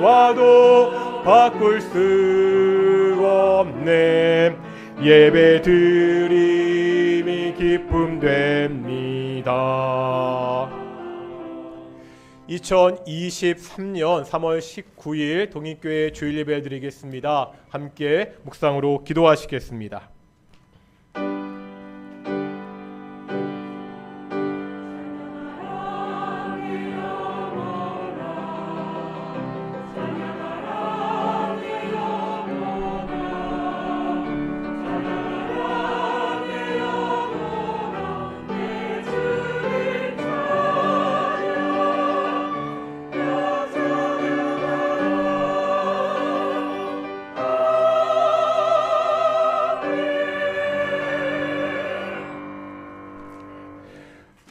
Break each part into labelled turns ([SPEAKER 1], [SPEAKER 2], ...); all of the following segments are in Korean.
[SPEAKER 1] 보아도 바꿀 수 없네. 예배 드림이 기쁨 됩니다. 2023년 3월 19일 동익교회 주일 예배 드리겠습니다. 함께 묵상으로 기도하시겠습니다.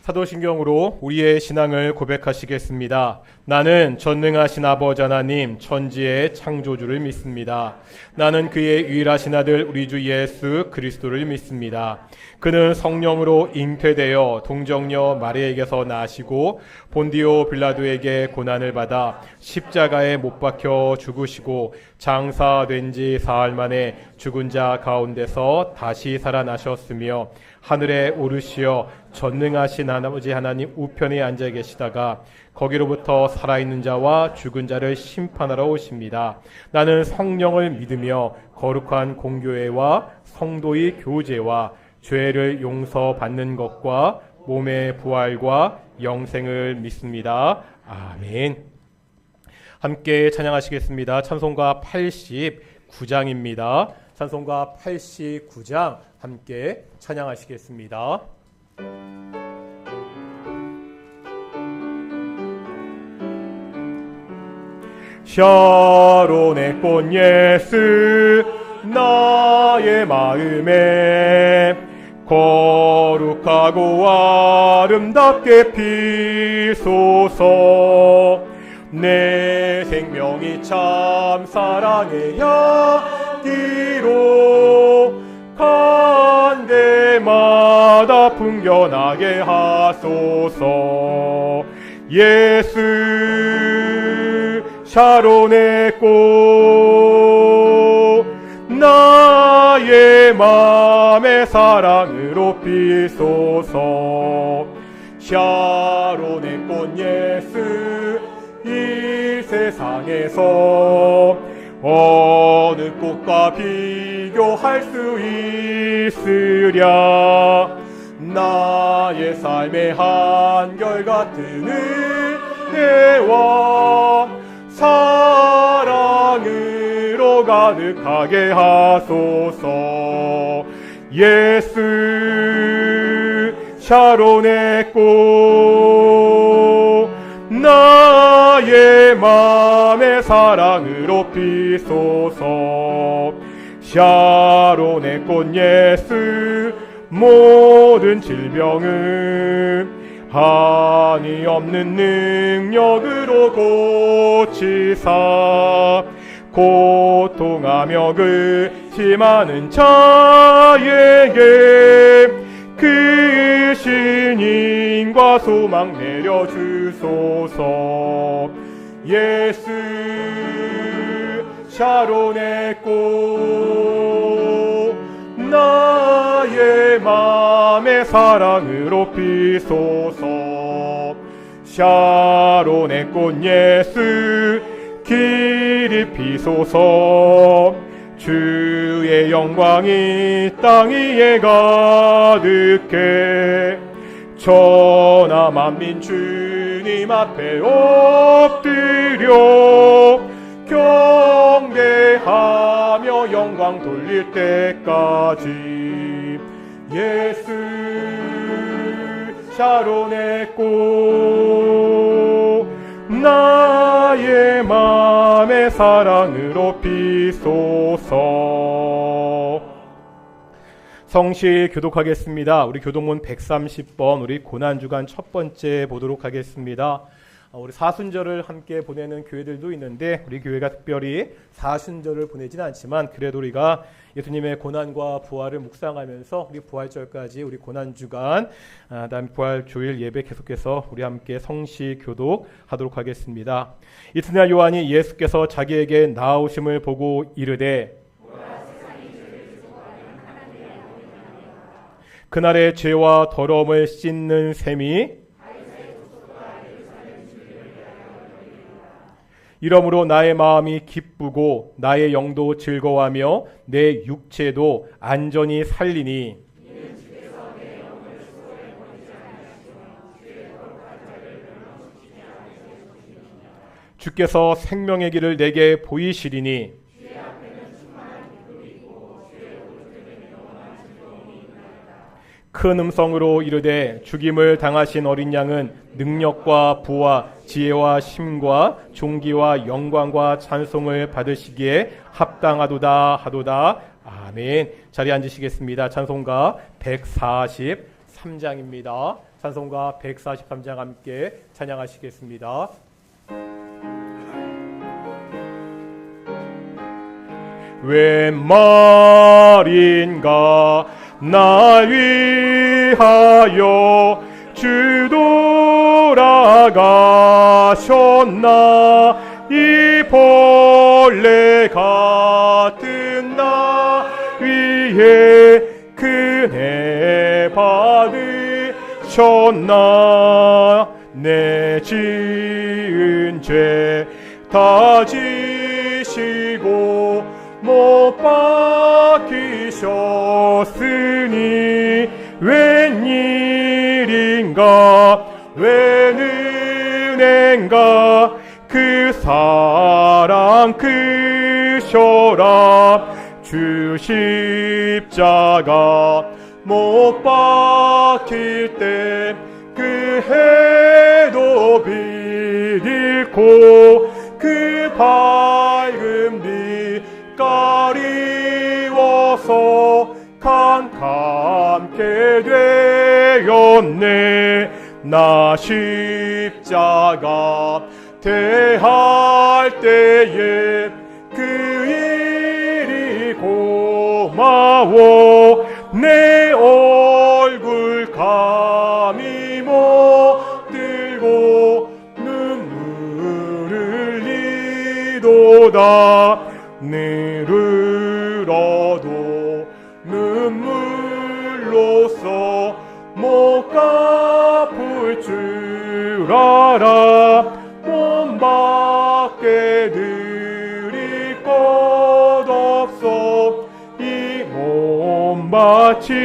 [SPEAKER 1] 사도신경으로 우리의 신앙을 고백하시겠습니다. 나는 전능하신 아버지 하나님 천지의 창조주를 믿습니다. 나는 그의 유일하신 아들 우리 주 예수 그리스도를 믿습니다. 그는 성령으로 잉태되어 동정녀 마리아에게서 나시고 본디오 빌라도에게 고난을 받아 십자가에 못 박혀 죽으시고 장사된 지 사흘 만에 죽은 자 가운데서 다시 살아나셨으며 하늘에 오르시어 전능하신 아버지 하나님 우편에 앉아 계시다가 거기로부터 살아있는 자와 죽은 자를 심판하러 오십니다. 나는 성령을 믿으며 거룩한 공교회와 성도의 교제와 죄를 용서받는 것과 몸의 부활과 영생을 믿습니다. 아멘. 함께 찬양하시겠습니다. 찬송가 89장입니다. 찬송가 89장 함께 찬양하시겠습니다. 샤론의 꽃 예수 나의 마음에 거룩하고 아름답게 피소서. 내 생명이 참 사랑의 향기로 간 데마다 풍겨나게 하소서. 예수 샤론의 꽃 나의 맘의 사랑으로 피소서. 샤론의 꽃 예수 이 세상에서 어느 꽃과 비교할 수 있으랴. 나의 삶의 한결같은 은혜와 사랑으로 가득하게 하소서. 예수 샤론의 꽃 나의 맘의 사랑으로 피소서. 샤론의 꽃 예수 모든 질병은 한이 없는 능력으로 고치사 고통하며 근심하는 자에게 그 신임과 소망 내려주소서. 예수 샤론의 꽃 나의 맘의 사랑으로 피소서. 샤론의 꽃 예수 길이 피소서. 주의 영광이 땅 위에 가득해 천하 만민 주님 앞에 엎드려 경배하며 영광 돌릴 때까지. 예수 샤론의 꽃 나의 맘의 사랑으로 피소서. 성시 교독하겠습니다. 우리 교독문 130번 우리 고난주간 첫 번째 보도록 하겠습니다. 우리 사순절을 함께 보내는 교회들도 있는데 우리 교회가 특별히 사순절을 보내지는 않지만 그래도 우리가 예수님의 고난과 부활을 묵상하면서 우리 부활절까지 우리 고난주간 다음 부활주일 예배 계속해서 우리 함께 성시 교독하도록 하겠습니다. 이튿날 요한이 예수께서 자기에게 나아오심을 보고 이르되 그날의 죄와 더러움을 씻는 셈이 이러므로 나의 마음이 기쁘고 나의 영도 즐거워하며 내 육체도 안전히 살리니 주께서 생명의 길을 내게 보이시리니 큰 음성으로 이르되 죽임을 당하신 어린 양은 능력과 부와 지혜와 힘과 존귀와 영광과 찬송을 받으시기에 합당하도다 하도다. 아멘. 자리에 앉으시겠습니다. 찬송가 143장입니다. 찬송가 143장 함께 찬양하시겠습니다. 웬 말인가 날 위하여 주 돌아가셨나 이 벌레 같은 나 위에 은혜 받으셨나 내 지은 죄 다 지시고 못 박히셨으니 웬일인가 웬 은혜인가 그 사랑 크셔라 주 십자가 못 박힐 때 그 해도 빛 잃고 그 밝은 빛 가리워서 캄캄케 되었네 나 십자가 대할 때에 그 일이 고마워 내 얼굴 감히 못 들고 눈물 흘리도다 늘으러도 눈물로써 못 갚을 줄 알아 몸밖에 드릴 것 없어 이 몸 바칩니다.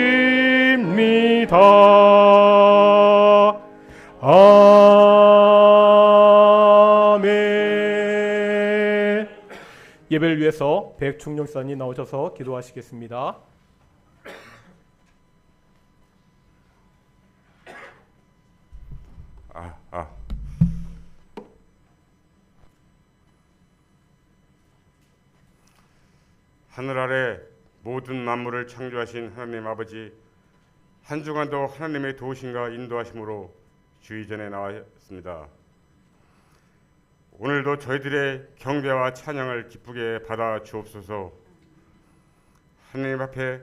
[SPEAKER 1] 아멘. 예배를 위해서 백충룡사님 나오셔서 기도하시겠습니다.
[SPEAKER 2] 하늘 아래 모든 만물을 창조하신 하나님 아버지, 한 주간도 하나님의 도우심과 인도하심으로 주의 전에 나왔습니다. 오늘도 저희들의 경배와 찬양을 기쁘게 받아 주옵소서. 하나님 앞에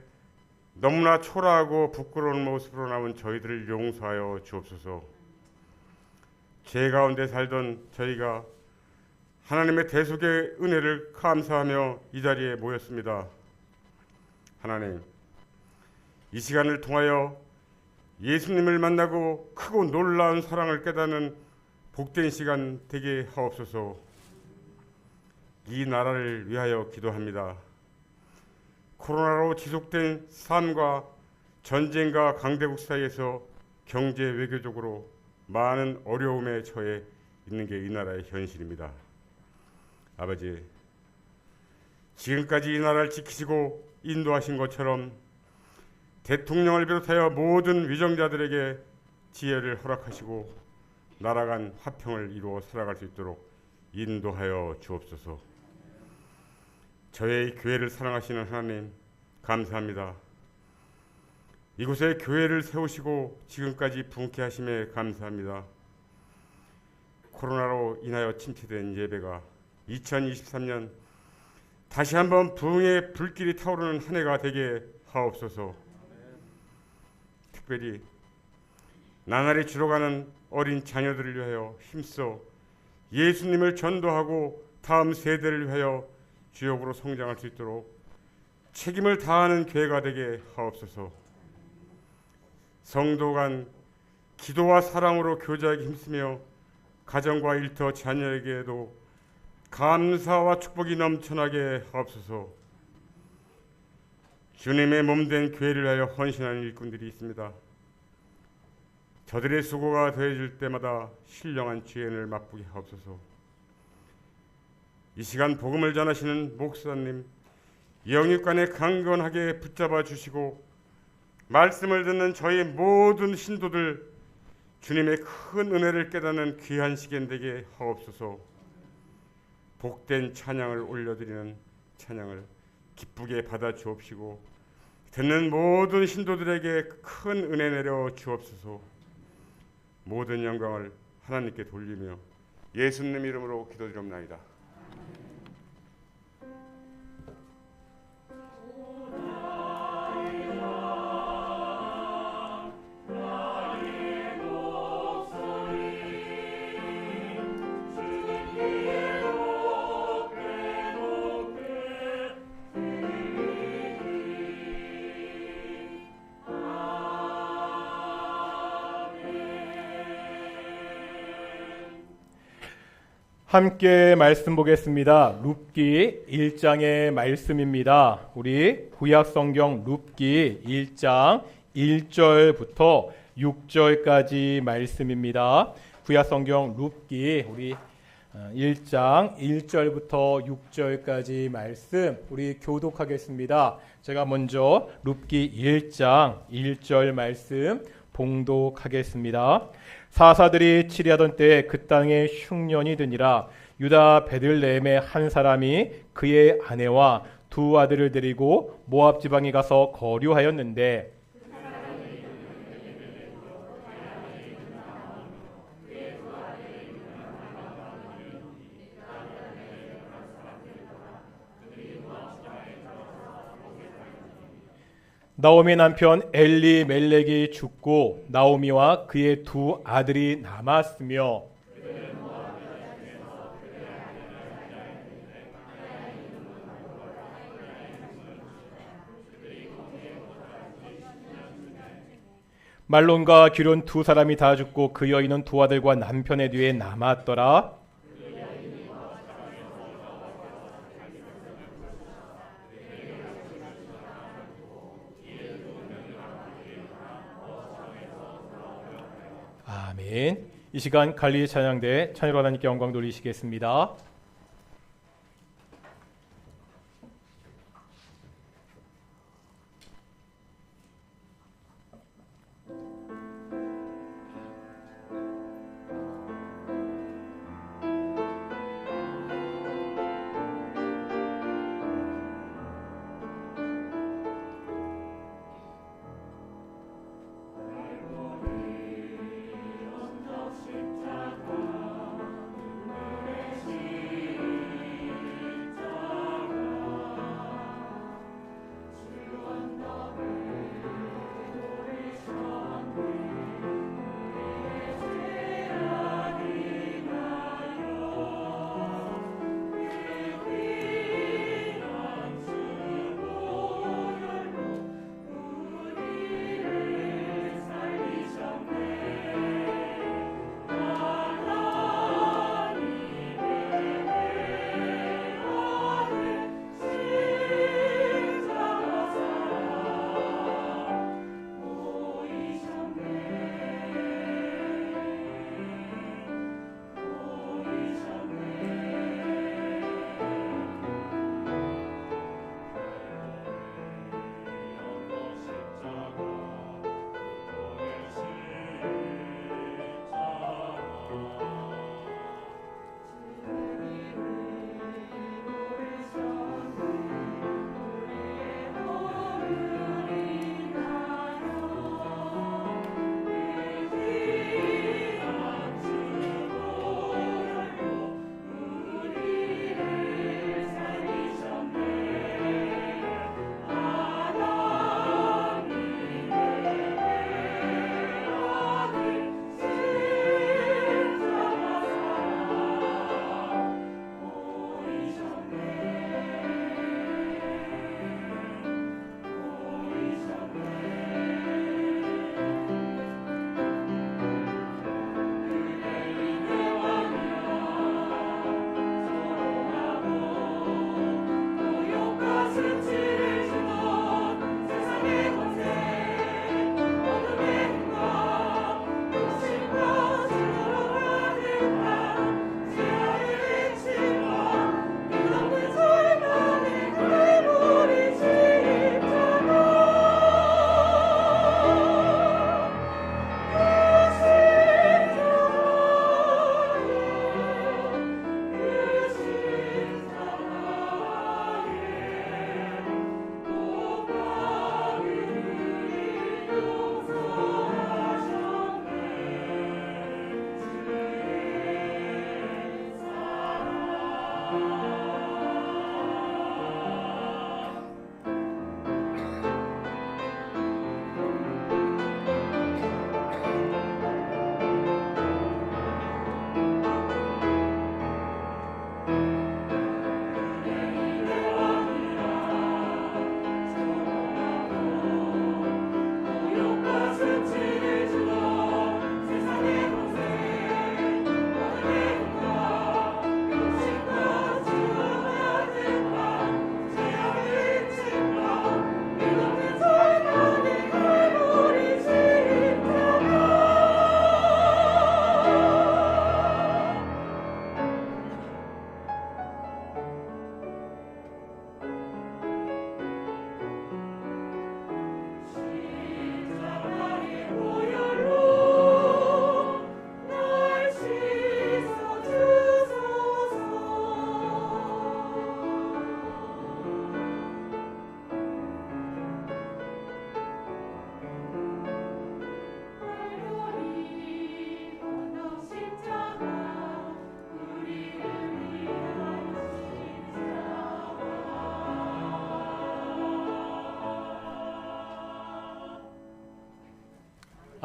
[SPEAKER 2] 너무나 초라하고 부끄러운 모습으로 나온 저희들을 용서하여 주옵소서. 죄 가운데 살던 저희가 하나님의 대속의 은혜를 감사하며 이 자리에 모였습니다. 하나님, 이 시간을 통하여 예수님을 만나고 크고 놀라운 사랑을 깨닫는 복된 시간 되게 하옵소서. 이 나라를 위하여 기도합니다. 코로나로 지속된 삶과 전쟁과 강대국 사이에서 경제 외교적으로 많은 어려움에 처해 있는 게 이 나라의 현실입니다. 아버지, 지금까지 이 나라를 지키시고 인도하신 것처럼 대통령을 비롯하여 모든 위정자들에게 지혜를 허락하시고 나라 간 화평을 이루어 살아갈 수 있도록 인도하여 주옵소서. 저의 교회를 사랑하시는 하나님 감사합니다. 이곳에 교회를 세우시고 지금까지 분케 하심에 감사합니다. 코로나로 인하여 침체된 예배가 2023년 다시 한번 부흥의 불길이 타오르는 한 해가 되게 하옵소서. 특별히 나날이 줄어가는 어린 자녀들을 위하여 힘써 예수님을 전도하고 다음 세대를 위하여 주역으로 성장할 수 있도록 책임을 다하는 교회가 되게 하옵소서. 성도 간 기도와 사랑으로 교제하기 힘쓰며 가정과 일터 자녀에게도 감사와 축복이 넘쳐나게 하옵소서. 주님의 몸된 교회를 위하여 헌신하는 일꾼들이 있습니다. 저들의 수고가 더해질 때마다 신령한 주연을 맛보게 하옵소서. 이 시간 복음을 전하시는 목사님, 영육간에 강건하게 붙잡아 주시고 말씀을 듣는 저희 모든 신도들 주님의 큰 은혜를 깨닫는 귀한 시간 되게 하옵소서. 복된 찬양을 올려드리는 찬양을 기쁘게 받아 주옵시고 듣는 모든 신도들에게 큰 은혜 내려 주옵소서. 모든 영광을 하나님께 돌리며 예수님 이름으로 기도드립나이다.
[SPEAKER 1] 함께 말씀 보겠습니다. 룻기 1장의 말씀입니다. 우리 구약성경 룻기 1장 1절부터 6절까지 말씀입니다. 구약성경 룻기 우리 1장 1절부터 6절까지 말씀 우리 교독하겠습니다. 제가 먼저 룻기 1장 1절 말씀 봉독하겠습니다. 사사들이 치리하던 때에 그 땅에 흉년이 드니라. 유다 베들레헴의 한 사람이 그의 아내와 두 아들을 데리고 모압 지방에 가서 거류하였는데 나오미 남편 엘리멜렉이 죽고 나오미와 그의 두 아들이 남았으며 말론과 기론 두 사람이 다 죽고 그 여인은 두 아들과 남편의 뒤에 남았더라. 아멘. 이 시간 갈릴리 찬양대 찬양으로 하나님께 영광 돌리시겠습니다.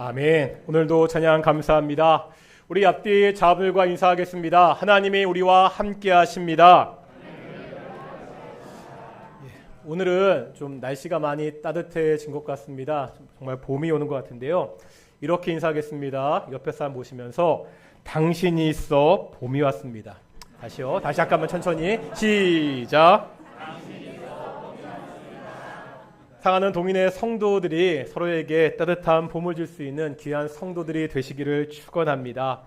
[SPEAKER 1] 아멘. 오늘도 찬양 감사합니다. 우리 앞뒤 자분들과 인사하겠습니다. 하나님이 우리와 함께 하십니다. 오늘은 좀 날씨가 많이 따뜻해진 것 같습니다. 정말 봄이 오는 것 같은데요. 이렇게 인사하겠습니다. 옆에 사람 보시면서 당신이 있어 봄이 왔습니다. 다시요. 다시 잠깐만 천천히. 시작. 사랑하는 동인의 성도들이 서로에게 따뜻한 봄을 줄 수 있는 귀한 성도들이 되시기를 축원합니다.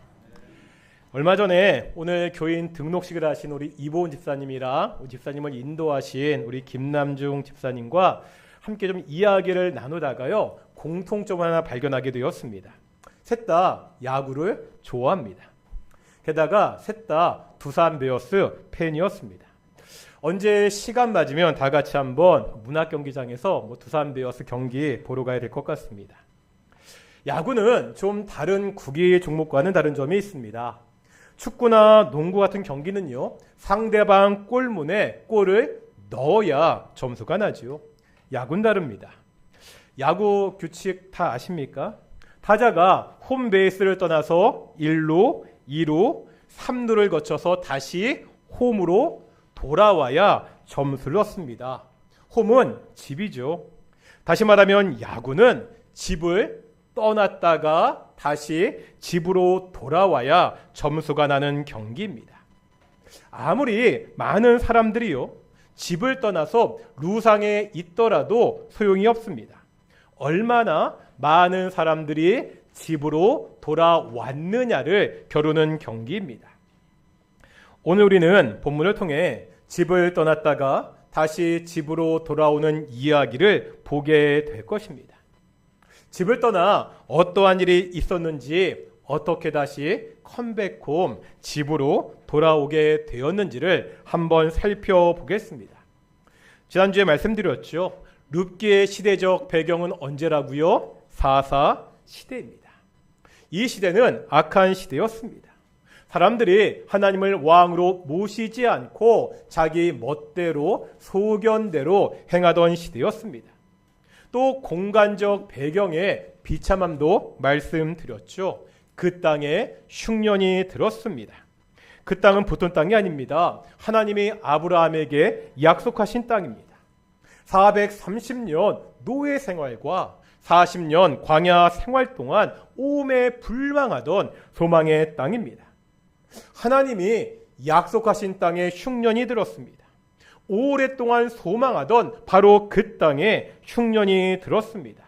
[SPEAKER 1] 얼마 전에 오늘 교인 등록식을 하신 우리 이보은 집사님이랑 집사님을 인도하신 우리 김남중 집사님과 함께 좀 이야기를 나누다가요, 공통점 하나 발견하게 되었습니다. 셋 다 야구를 좋아합니다. 게다가 셋 다 두산 베어스 팬이었습니다. 언제 시간 맞으면 다 같이 한번 문학경기장에서 두산 베어스 경기 보러 가야 될 것 같습니다. 야구는 좀 다른 구기 종목과는 다른 점이 있습니다. 축구나 농구 같은 경기는요, 상대방 골문에 골을 넣어야 점수가 나지요. 야구는 다릅니다. 야구 규칙 다 아십니까? 타자가 홈베이스를 떠나서 1루, 2루, 3루를 거쳐서 다시 홈으로 돌아와야 점수를 얻습니다. 홈은 집이죠. 다시 말하면 야구는 집을 떠났다가 다시 집으로 돌아와야 점수가 나는 경기입니다. 아무리 많은 사람들이요, 집을 떠나서 루상에 있더라도 소용이 없습니다. 얼마나 많은 사람들이 집으로 돌아왔느냐를 겨루는 경기입니다. 오늘 우리는 본문을 통해 집을 떠났다가 다시 집으로 돌아오는 이야기를 보게 될 것입니다. 집을 떠나 어떠한 일이 있었는지, 어떻게 다시 컴백홈 집으로 돌아오게 되었는지를 한번 살펴보겠습니다. 지난주에 말씀드렸죠. 룻기의 시대적 배경은 언제라고요? 4.4 시대입니다. 이 시대는 악한 시대였습니다. 사람들이 하나님을 왕으로 모시지 않고 자기 멋대로 소견대로 행하던 시대였습니다. 또 공간적 배경의 비참함도 말씀드렸죠. 그 땅에 흉년이 들었습니다. 그 땅은 보통 땅이 아닙니다. 하나님이 아브라함에게 약속하신 땅입니다. 430년 노예 생활과 40년 광야 생활 동안 오매 불망하던 소망의 땅입니다. 하나님이 약속하신 땅에 흉년이 들었습니다. 오랫동안 소망하던 바로 그 땅에 흉년이 들었습니다.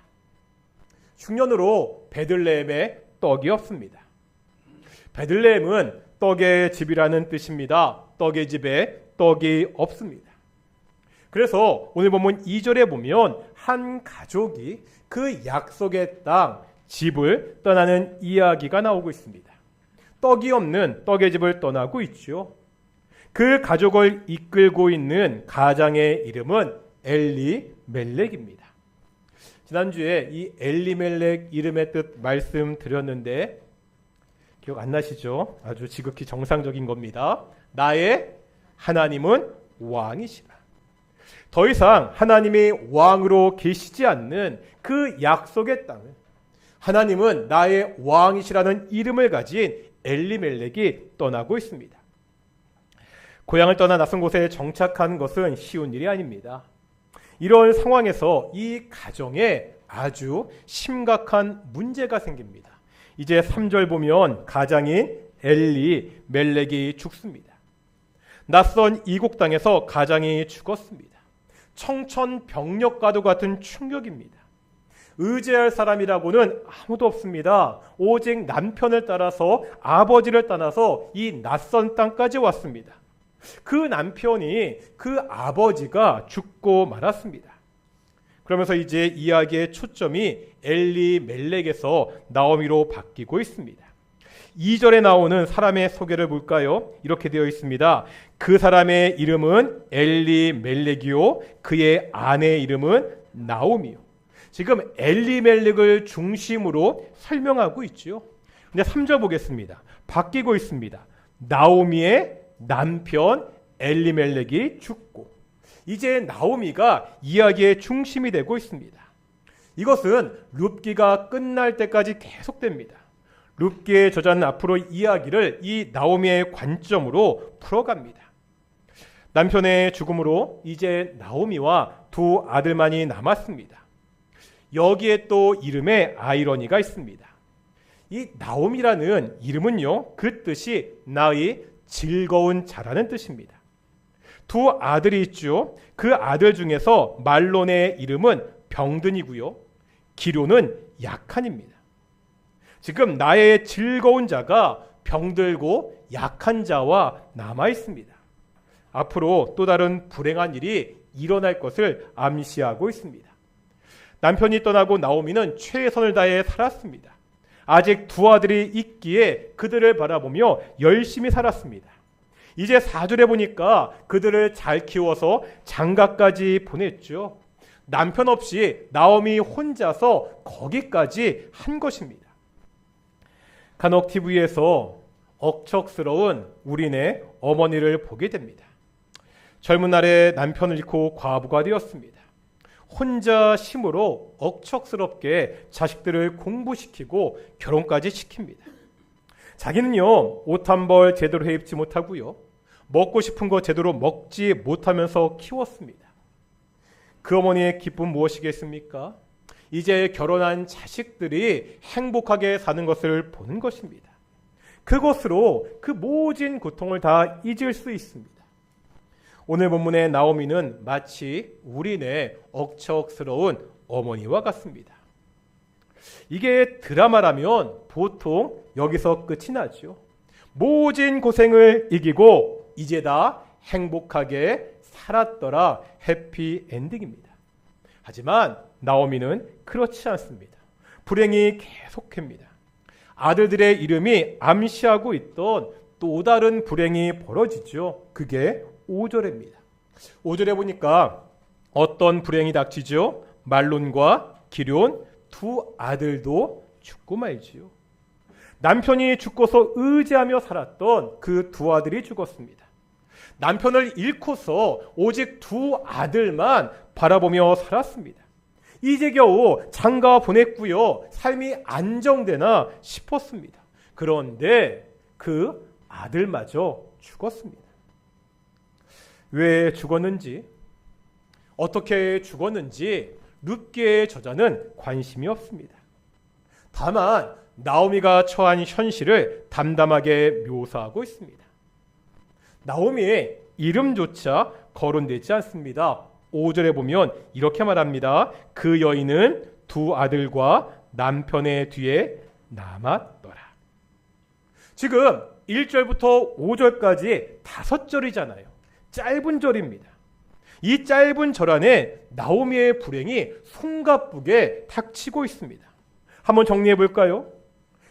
[SPEAKER 1] 흉년으로 베들레헴에 떡이 없습니다. 베들레헴은 떡의 집이라는 뜻입니다. 떡의 집에 떡이 없습니다. 그래서 오늘 본문 2절에 보면 한 가족이 그 약속의 땅, 집을 떠나는 이야기가 나오고 있습니다. 떡이 없는 떡의 집을 떠나고 있죠. 그 가족을 이끌고 있는 가장의 이름은 엘리멜렉입니다. 지난주에 이 엘리멜렉 이름의 뜻 말씀드렸는데 기억 안 나시죠? 아주 지극히 정상적인 겁니다. 나의 하나님은 왕이시라. 더 이상 하나님이 왕으로 계시지 않는 그 약속의 땅을 하나님은 나의 왕이시라는 이름을 가진 엘리멜렉이 떠나고 있습니다. 고향을 떠나 낯선 곳에 정착한 것은 쉬운 일이 아닙니다. 이런 상황에서 이 가정에 아주 심각한 문제가 생깁니다. 이제 3절 보면 가장인 엘리멜렉이 죽습니다. 낯선 이국 땅에서 가장이 죽었습니다. 청천벽력과도 같은 충격입니다. 의지할 사람이라고는 아무도 없습니다. 오직 남편을 따라서 아버지를 따라서 이 낯선 땅까지 왔습니다. 그 남편이 그 아버지가 죽고 말았습니다. 그러면서 이제 이야기의 초점이 엘리멜렉에서 나오미로 바뀌고 있습니다. 2절에 나오는 사람의 소개를 볼까요? 이렇게 되어 있습니다. 그 사람의 이름은 엘리멜렉이요 그의 아내의 이름은 나오미요. 지금 엘리멜렉을 중심으로 설명하고 있죠. 근데 3절 보겠습니다. 바뀌고 있습니다. 나오미의 남편 엘리멜렉이 죽고 이제 나오미가 이야기의 중심이 되고 있습니다. 이것은 룻기가 끝날 때까지 계속됩니다. 룻기의 저자는 앞으로 이야기를 이 나오미의 관점으로 풀어갑니다. 남편의 죽음으로 이제 나오미와 두 아들만이 남았습니다. 여기에 또 이름에 아이러니가 있습니다. 이 나오미라는 이름은요, 그 뜻이 나의 즐거운 자라는 뜻입니다. 두 아들이 있죠. 그 아들 중에서 말론의 이름은 병든이고요, 기료는 약한입니다. 지금 나의 즐거운 자가 병들고 약한 자와 남아 있습니다. 앞으로 또 다른 불행한 일이 일어날 것을 암시하고 있습니다. 남편이 떠나고 나오미는 최선을 다해 살았습니다. 아직 두 아들이 있기에 그들을 바라보며 열심히 살았습니다. 이제 4절에 보니까 그들을 잘 키워서 장가까지 보냈죠. 남편 없이 나오미 혼자서 거기까지 한 것입니다. 간혹 TV에서 억척스러운 우리네 어머니를 보게 됩니다. 젊은 날에 남편을 잃고 과부가 되었습니다. 혼자 힘으로 억척스럽게 자식들을 공부시키고 결혼까지 시킵니다. 자기는요, 옷 한 벌 제대로 입지 못하고요, 먹고 싶은 거 제대로 먹지 못하면서 키웠습니다. 그 어머니의 기쁨 무엇이겠습니까? 이제 결혼한 자식들이 행복하게 사는 것을 보는 것입니다. 그것으로 그 모진 고통을 다 잊을 수 있습니다. 오늘 본문의 나오미는 마치 우리네 억척스러운 어머니와 같습니다. 이게 드라마라면 보통 여기서 끝이 나죠. 모진 고생을 이기고 이제 다 행복하게 살았더라, 해피 엔딩입니다. 하지만 나오미는 그렇지 않습니다. 불행이 계속됩니다. 아들들의 이름이 암시하고 있던 또 다른 불행이 벌어지죠. 그게 5절입니다. 5절에 보니까 어떤 불행이 닥치죠? 말론과 기럨 두 아들도 죽고 말지요. 남편이 죽고서 의지하며 살았던 그 두 아들이 죽었습니다. 남편을 잃고서 오직 두 아들만 바라보며 살았습니다. 이제 겨우 장가 보냈고요, 삶이 안정되나 싶었습니다. 그런데 그 아들마저 죽었습니다. 왜 죽었는지, 어떻게 죽었는지 룻기의 저자는 관심이 없습니다. 다만 나오미가 처한 현실을 담담하게 묘사하고 있습니다. 나오미의 이름조차 거론되지 않습니다. 5절에 보면 이렇게 말합니다. 그 여인은 두 아들과 남편의 뒤에 남았더라. 지금 1절부터 5절까지 5절이잖아요. 짧은 절입니다. 이 짧은 절 안에 나오미의 불행이 숨가쁘게 닥치고 있습니다. 한번 정리해 볼까요?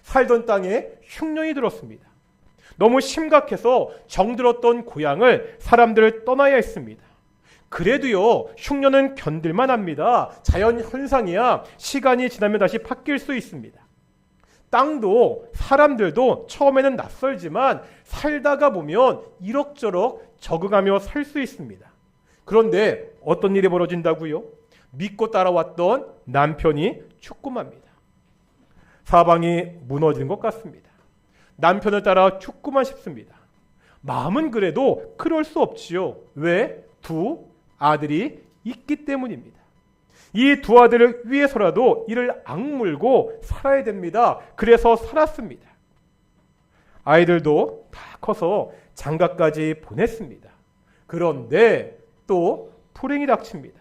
[SPEAKER 1] 살던 땅에 흉년이 들었습니다. 너무 심각해서 정들었던 고향을 사람들을 떠나야 했습니다. 그래도요, 흉년은 견딜만 합니다. 자연 현상이야 시간이 지나면 다시 바뀔 수 있습니다. 땅도 사람들도 처음에는 낯설지만 살다가 보면 이럭저럭 적응하며 살 수 있습니다. 그런데 어떤 일이 벌어진다고요? 믿고 따라왔던 남편이 죽고 맙니다. 사방이 무너지는 것 같습니다. 남편을 따라 죽고만 싶습니다. 마음은 그래도 그럴 수 없지요. 왜? 두 아들이 있기 때문입니다. 이 두 아들을 위해서라도 이를 악물고 살아야 됩니다. 그래서 살았습니다. 아이들도 다 커서 장가까지 보냈습니다. 그런데 또 불행이 닥칩니다.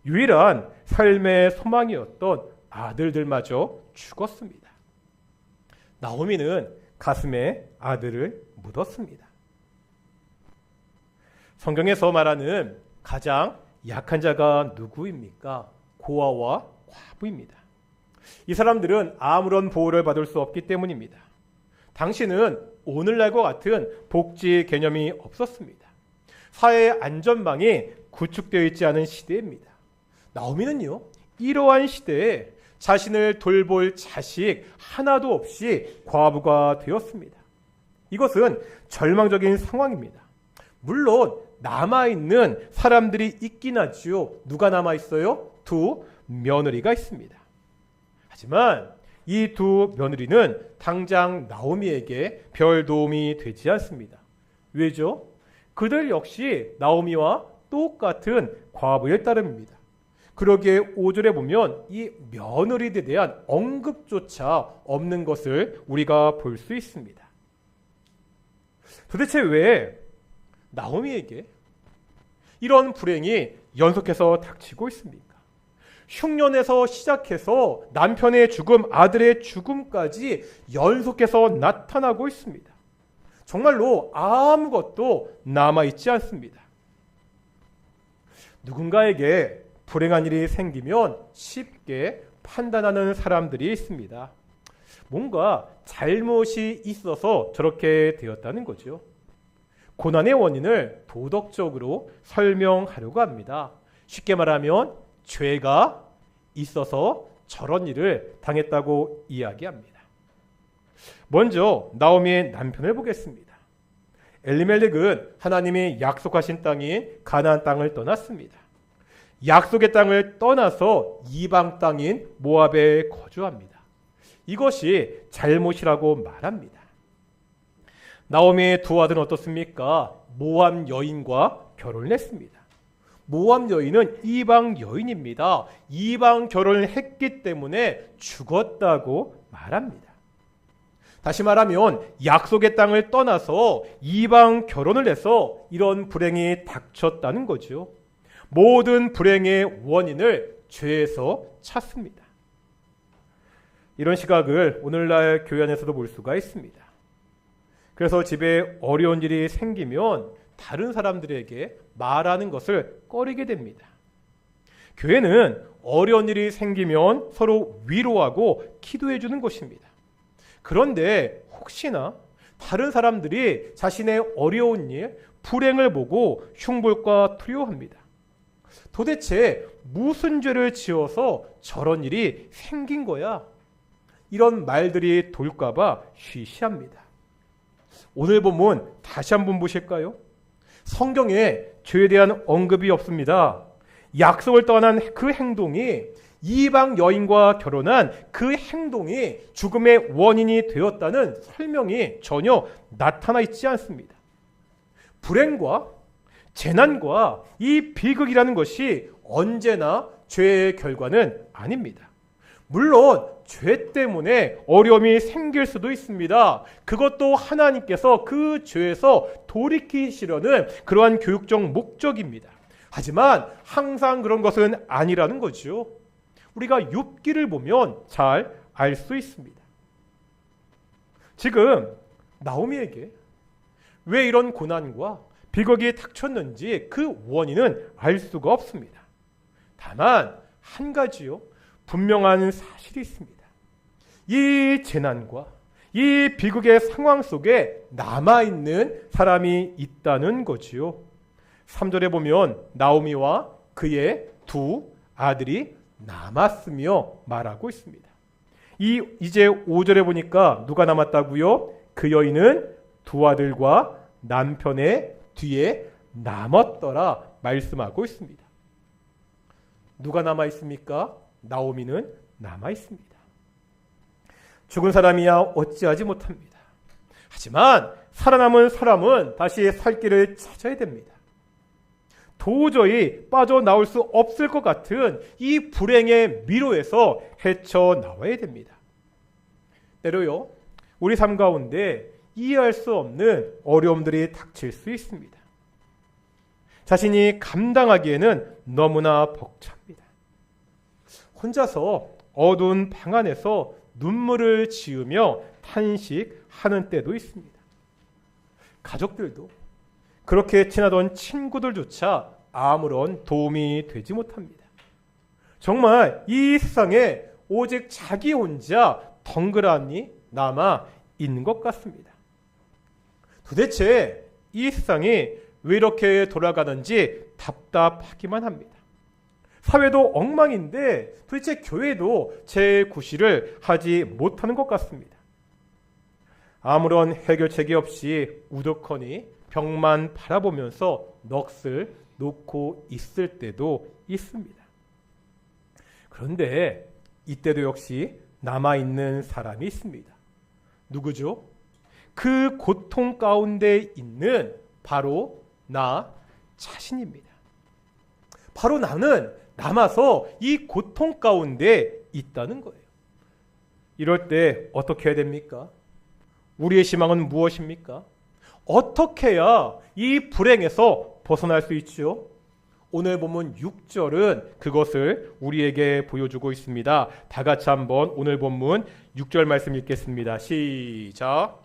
[SPEAKER 1] 유일한 삶의 소망이었던 아들들마저 죽었습니다. 나오미는 가슴에 아들을 묻었습니다. 성경에서 말하는 가장 약한 자가 누구입니까? 고아와 과부입니다. 이 사람들은 아무런 보호를 받을 수 없기 때문입니다. 당시는 오늘날과 같은 복지 개념이 없었습니다. 사회 안전망이 구축되어 있지 않은 시대입니다. 나오미는요, 이러한 시대에 자신을 돌볼 자식 하나도 없이 과부가 되었습니다. 이것은 절망적인 상황입니다. 물론 남아있는 사람들이 있긴 하지요. 누가 남아있어요? 두 며느리가 있습니다. 하지만 이 두 며느리는 당장 나오미에게 별 도움이 되지 않습니다. 왜죠? 그들 역시 나오미와 똑같은 과부의 따름입니다. 그러기에 5절에 보면 이 며느리들에 대한 언급조차 없는 것을 우리가 볼 수 있습니다. 도대체 왜 나오미에게 이런 불행이 연속해서 닥치고 있습니까? 흉년에서 시작해서 남편의 죽음, 아들의 죽음까지 연속해서 나타나고 있습니다. 정말로 아무것도 남아있지 않습니다. 누군가에게 불행한 일이 생기면 쉽게 판단하는 사람들이 있습니다. 뭔가 잘못이 있어서 저렇게 되었다는 거죠. 고난의 원인을 도덕적으로 설명하려고 합니다. 쉽게 말하면 죄가 있어서 저런 일을 당했다고 이야기합니다. 먼저 나오미의 남편을 보겠습니다. 엘리멜렉은 하나님이 약속하신 땅인 가나안 땅을 떠났습니다. 약속의 땅을 떠나서 이방 땅인 모압에 거주합니다. 이것이 잘못이라고 말합니다. 나오미의 두 아들은 어떻습니까? 모압 여인과 결혼을 했습니다. 모압 여인은 이방 여인입니다. 이방 결혼을 했기 때문에 죽었다고 말합니다. 다시 말하면 약속의 땅을 떠나서 이방 결혼을 해서 이런 불행이 닥쳤다는 거죠. 모든 불행의 원인을 죄에서 찾습니다. 이런 시각을 오늘날 교회 안에서도 볼 수가 있습니다. 그래서 집에 어려운 일이 생기면 다른 사람들에게 말하는 것을 꺼리게 됩니다. 교회는 어려운 일이 생기면 서로 위로하고 기도해 주는 것입니다. 그런데 혹시나 다른 사람들이 자신의 어려운 일, 불행을 보고 흉볼까 두려워합니다. 도대체 무슨 죄를 지어서 저런 일이 생긴 거야? 이런 말들이 돌까봐 쉬쉬합니다. 오늘 본문 다시 한번 보실까요? 성경에 죄에 대한 언급이 없습니다. 약속을 떠난 그 행동이, 이방 여인과 결혼한 그 행동이 죽음의 원인이 되었다는 설명이 전혀 나타나 있지 않습니다. 불행과 재난과 이 비극이라는 것이 언제나 죄의 결과는 아닙니다. 물론 죄 때문에 어려움이 생길 수도 있습니다. 그것도 하나님께서 그 죄에서 돌이키시려는 그러한 교육적 목적입니다. 하지만 항상 그런 것은 아니라는 거죠. 우리가 욥기를 보면 잘 알 수 있습니다. 지금 나오미에게 왜 이런 고난과 비극이 닥쳤는지 그 원인은 알 수가 없습니다. 다만 한 가지요, 분명한 사실이 있습니다. 이 재난과 이 비극의 상황 속에 남아있는 사람이 있다는 거지요. 3절에 보면 나오미와 그의 두 아들이 남았으며 말하고 있습니다. 이제 5절에 보니까 누가 남았다고요? 그 여인은 두 아들과 남편의 뒤에 남았더라 말씀하고 있습니다. 누가 남아 있습니까? 나오미는 남아 있습니다. 죽은 사람이야 어찌하지 못합니다. 하지만 살아남은 사람은 다시 살 길을 찾아야 됩니다. 도저히 빠져나올 수 없을 것 같은 이 불행의 미로에서 헤쳐나와야 됩니다. 때로요, 우리 삶 가운데 이해할 수 없는 어려움들이 닥칠 수 있습니다. 자신이 감당하기에는 너무나 벅찹니다. 혼자서 어두운 방 안에서 눈물을 지으며 탄식하는 때도 있습니다. 가족들도, 그렇게 친하던 친구들조차 아무런 도움이 되지 못합니다. 정말 이 세상에 오직 자기 혼자 덩그러니 남아 있는 것 같습니다. 도대체 이 세상이 왜 이렇게 돌아가는지 답답하기만 합니다. 사회도 엉망인데 도대체 교회도 재구실을 하지 못하는 것 같습니다. 아무런 해결책이 없이 우두커니 벽만 바라보면서 넋을 놓고 있을 때도 있습니다. 그런데 이때도 역시 남아있는 사람이 있습니다. 누구죠? 그 고통 가운데 있는 바로 나 자신입니다. 바로 나는 남아서 이 고통 가운데 있다는 거예요. 이럴 때 어떻게 해야 됩니까? 우리의 희망은 무엇입니까? 어떻게 해야 이 불행에서 벗어날 수 있죠? 오늘 본문 6절은 그것을 우리에게 보여주고 있습니다. 다 같이 한번 오늘 본문 6절 말씀 읽겠습니다. 시작.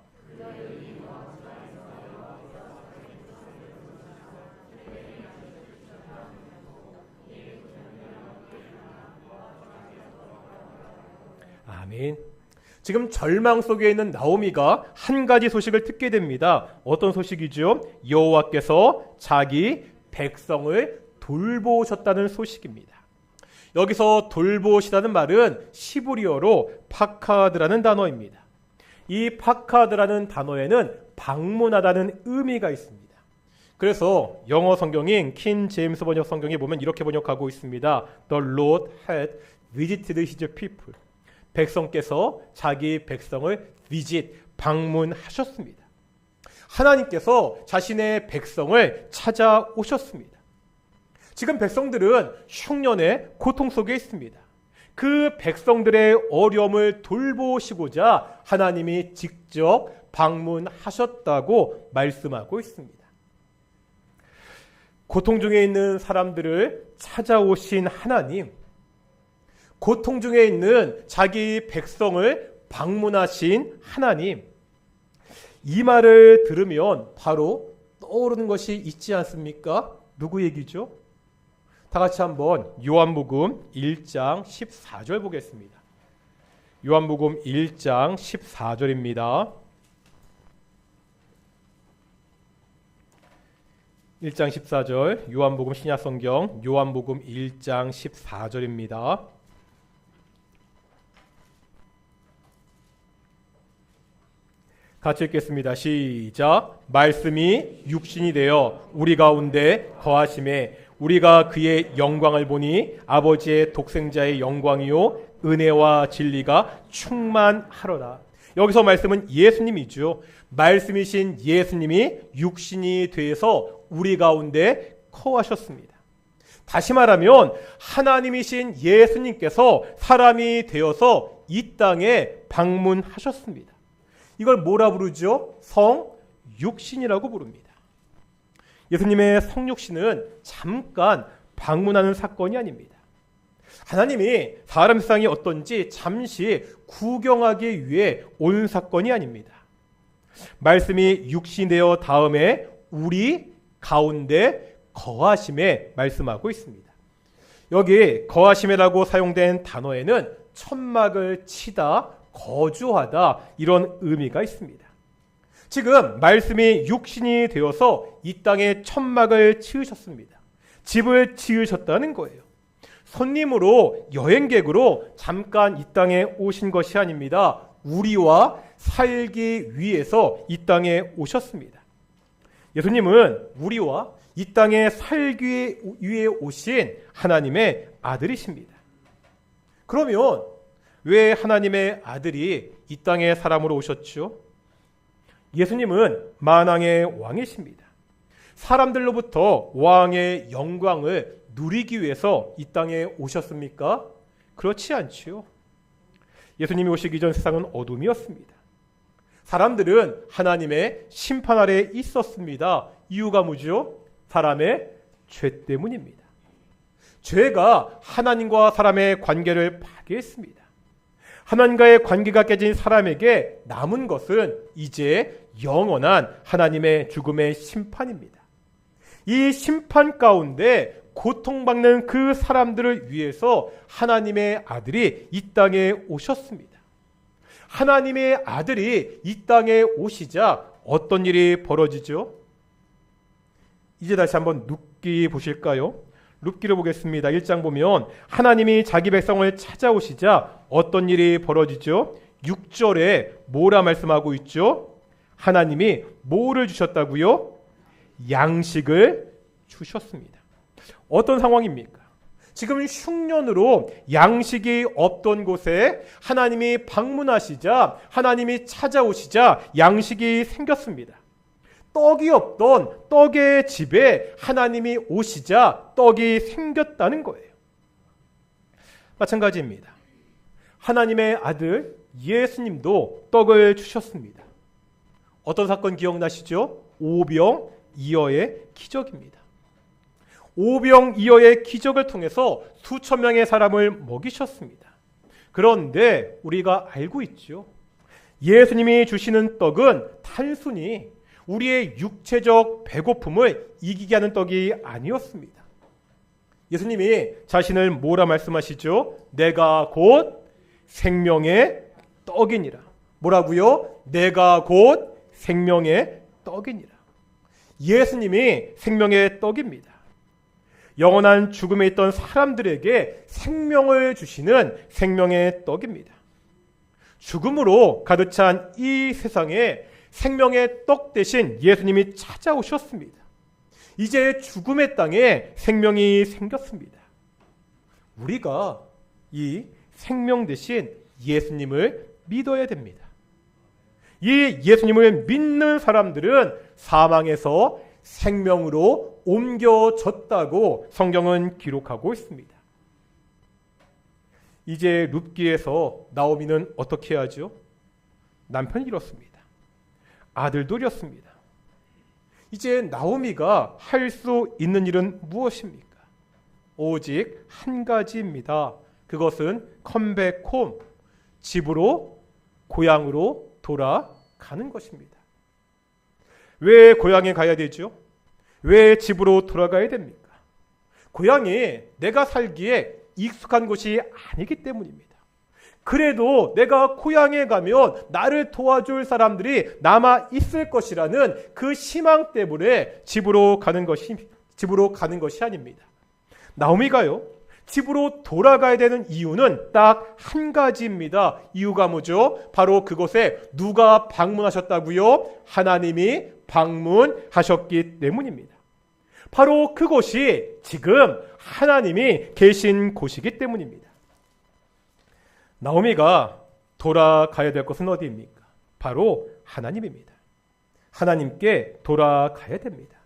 [SPEAKER 1] 아멘. 지금 절망 속에 있는 나오미가 한 가지 소식을 듣게 됩니다. 어떤 소식이죠? 여호와께서 자기 백성을 돌보셨다는 소식입니다. 여기서 돌보시다는 말은 시브리어로 파카드라는 단어입니다. 이 파카드라는 단어에는 방문하다는 의미가 있습니다. 그래서 영어 성경인 킹 제임스 번역 성경에 보면 이렇게 번역하고 있습니다. The Lord had visited his people. 백성께서 자기 백성을 visit, 방문하셨습니다. 하나님께서 자신의 백성을 찾아오셨습니다. 지금 백성들은 흉년의 고통 속에 있습니다. 그 백성들의 어려움을 돌보시고자 하나님이 직접 방문하셨다고 말씀하고 있습니다. 고통 중에 있는 사람들을 찾아오신 하나님, 고통 중에 있는 자기 백성을 방문하신 하나님, 이 말을 들으면 바로 떠오르는 것이 있지 않습니까? 누구 얘기죠? 다 같이 한번 요한복음 1장 14절 보겠습니다. 요한복음 1장 14절입니다. 1장 14절 요한복음 신약성경 요한복음 1장 14절입니다. 같이 읽겠습니다. 시작. 말씀이 육신이 되어 우리 가운데 거하심에 우리가 그의 영광을 보니 아버지의 독생자의 영광이요 은혜와 진리가 충만하로다. 여기서 말씀은 예수님이죠. 말씀이신 예수님이 육신이 되어서 우리 가운데 거하셨습니다. 다시 말하면 하나님이신 예수님께서 사람이 되어서 이 땅에 방문하셨습니다. 이걸 뭐라 부르죠? 성육신이라고 부릅니다. 예수님의 성육신은 잠깐 방문하는 사건이 아닙니다. 하나님이 사람 세상이 어떤지 잠시 구경하기 위해 온 사건이 아닙니다. 말씀이 육신되어 다음에 우리 가운데 거하심에 말씀하고 있습니다. 여기 거하심이라고 사용된 단어에는 천막을 치다, 거주하다 이런 의미가 있습니다. 지금 말씀이 육신이 되어서 이 땅에 천막을 치우셨습니다. 집을 지으셨다는 거예요. 손님으로 여행객으로 잠깐 이 땅에 오신 것이 아닙니다. 우리와 살기 위해서 이 땅에 오셨습니다. 예수님은 우리와 이 땅에 살기 위해 오신 하나님의 아들이십니다. 그러면 왜 하나님의 아들이 이 땅에 사람으로 오셨죠? 예수님은 만왕의 왕이십니다. 사람들로부터 왕의 영광을 누리기 위해서 이 땅에 오셨습니까? 그렇지 않지요. 예수님이 오시기 전 세상은 어둠이었습니다. 사람들은 하나님의 심판 아래 있었습니다. 이유가 뭐죠? 사람의 죄 때문입니다. 죄가 하나님과 사람의 관계를 파괴했습니다. 하나님과의 관계가 깨진 사람에게 남은 것은 이제 영원한 하나님의 죽음의 심판입니다. 이 심판 가운데 고통받는 그 사람들을 위해서 하나님의 아들이 이 땅에 오셨습니다. 하나님의 아들이 이 땅에 오시자 어떤 일이 벌어지죠? 이제 다시 한번 룻기 보실까요? 룻기를 보겠습니다. 1장 보면 하나님이 자기 백성을 찾아오시자 어떤 일이 벌어지죠? 6절에 뭐라 말씀하고 있죠? 하나님이 뭐를 주셨다고요? 양식을 주셨습니다. 어떤 상황입니까? 지금 흉년으로 양식이 없던 곳에 하나님이 방문하시자, 하나님이 찾아오시자 양식이 생겼습니다. 떡이 없던 떡의 집에 하나님이 오시자 떡이 생겼다는 거예요. 마찬가지입니다. 하나님의 아들 예수님도 떡을 주셨습니다. 어떤 사건 기억나시죠? 오병이어의 기적입니다. 오병이어의 기적을 통해서 수천 명의 사람을 먹이셨습니다. 그런데 우리가 알고 있죠. 예수님이 주시는 떡은 단순히 우리의 육체적 배고픔을 이기게 하는 떡이 아니었습니다. 예수님이 자신을 뭐라 말씀하시죠? 내가 곧 생명의 떡이니라. 뭐라고요? 내가 곧 생명의 떡이니라. 예수님이 생명의 떡입니다. 영원한 죽음에 있던 사람들에게 생명을 주시는 생명의 떡입니다. 죽음으로 가득 찬 이 세상에 생명의 떡 대신 예수님이 찾아오셨습니다. 이제 죽음의 땅에 생명이 생겼습니다. 우리가 이 생명 대신 예수님을 믿어야 됩니다. 이 예수님을 믿는 사람들은 사망에서 생명으로 옮겨졌다고 성경은 기록하고 있습니다. 이제 룻기에서 나오미는 어떻게 하죠? 남편이 잃었습니다. 아들도 잃었습니다. 이제 나오미가 할 수 있는 일은 무엇입니까? 오직 한 가지입니다. 그것은 컴백홈, 집으로, 고향으로 돌아가는 것입니다. 왜 고향에 가야 되죠? 왜 집으로 돌아가야 됩니까? 고향이 내가 살기에 익숙한 곳이 아니기 때문입니다. 그래도 내가 고향에 가면 나를 도와줄 사람들이 남아 있을 것이라는 그 희망 때문에 집으로 가는 것이 아닙니다. 나오미가요, 집으로 돌아가야 되는 이유는 딱 한 가지입니다. 이유가 뭐죠? 바로 그곳에 누가 방문하셨다고요? 하나님이 방문하셨기 때문입니다. 바로 그곳이 지금 하나님이 계신 곳이기 때문입니다. 나오미가 돌아가야 될 것은 어디입니까? 바로 하나님입니다. 하나님께 돌아가야 됩니다.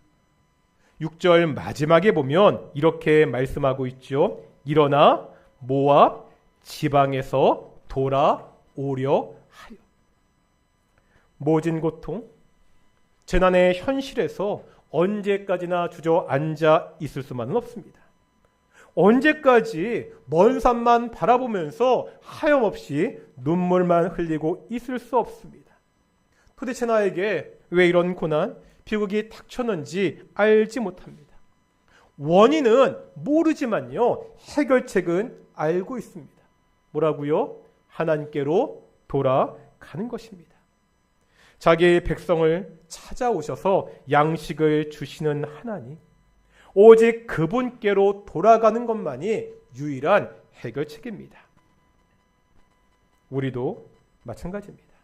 [SPEAKER 1] 6절 마지막에 보면 이렇게 말씀하고 있죠. 일어나 모압 지방에서 돌아오려 하여. 모진 고통, 재난의 현실에서 언제까지나 주저앉아 있을 수만은 없습니다. 언제까지 먼 산만 바라보면서 하염없이 눈물만 흘리고 있을 수 없습니다. 도대체 나에게 왜 이런 고난, 비극이 닥쳤는지 알지 못합니다. 원인은 모르지만요, 해결책은 알고 있습니다. 뭐라고요? 하나님께로 돌아가는 것입니다. 자기의 백성을 찾아오셔서 양식을 주시는 하나님, 오직 그분께로 돌아가는 것만이 유일한 해결책입니다. 우리도 마찬가지입니다.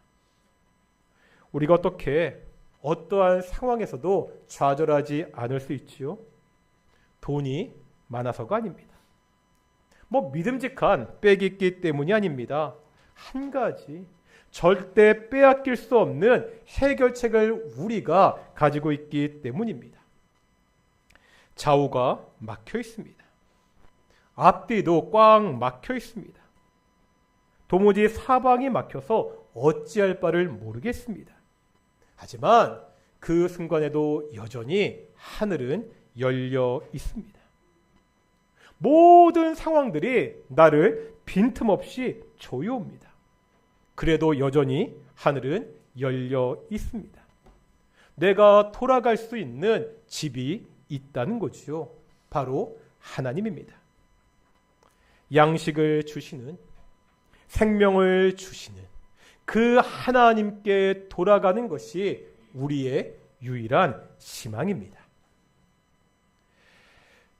[SPEAKER 1] 우리가 어떻게 어떠한 상황에서도 좌절하지 않을 수 있지요? 돈이 많아서가 아닙니다. 믿음직한 백이 있기 때문이 아닙니다. 한 가지, 절대 빼앗길 수 없는 해결책을 우리가 가지고 있기 때문입니다. 좌우가 막혀 있습니다. 앞뒤도 꽉 막혀 있습니다. 도무지 사방이 막혀서 어찌할 바를 모르겠습니다. 하지만 그 순간에도 여전히 하늘은 열려 있습니다. 모든 상황들이 나를 빈틈없이 조여옵니다. 그래도 여전히 하늘은 열려 있습니다. 내가 돌아갈 수 있는 집이 있다는 거죠. 바로 하나님입니다. 양식을 주시는, 생명을 주시는 그 하나님께 돌아가는 것이 우리의 유일한 희망입니다.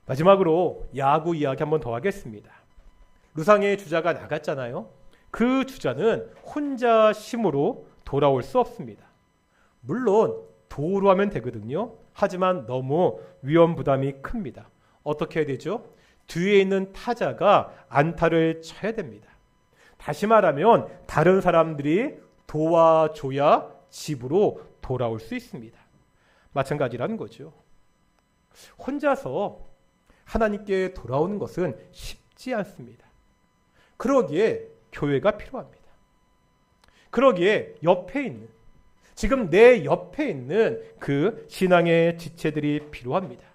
[SPEAKER 1] 마지막으로 야구 이야기 한번 더 하겠습니다. 루상의 주자가 나갔잖아요. 그 주자는 혼자 힘으로 돌아올 수 없습니다. 물론 도우로 하면 되거든요. 하지만 너무 위험 부담이 큽니다. 어떻게 해야 되죠? 뒤에 있는 타자가 안타를 쳐야 됩니다. 다시 말하면 다른 사람들이 도와줘야 집으로 돌아올 수 있습니다. 마찬가지라는 거죠. 혼자서 하나님께 돌아오는 것은 쉽지 않습니다. 그러기에 교회가 필요합니다. 그러기에 옆에 있는, 지금 내 옆에 있는 그 신앙의 지체들이 필요합니다.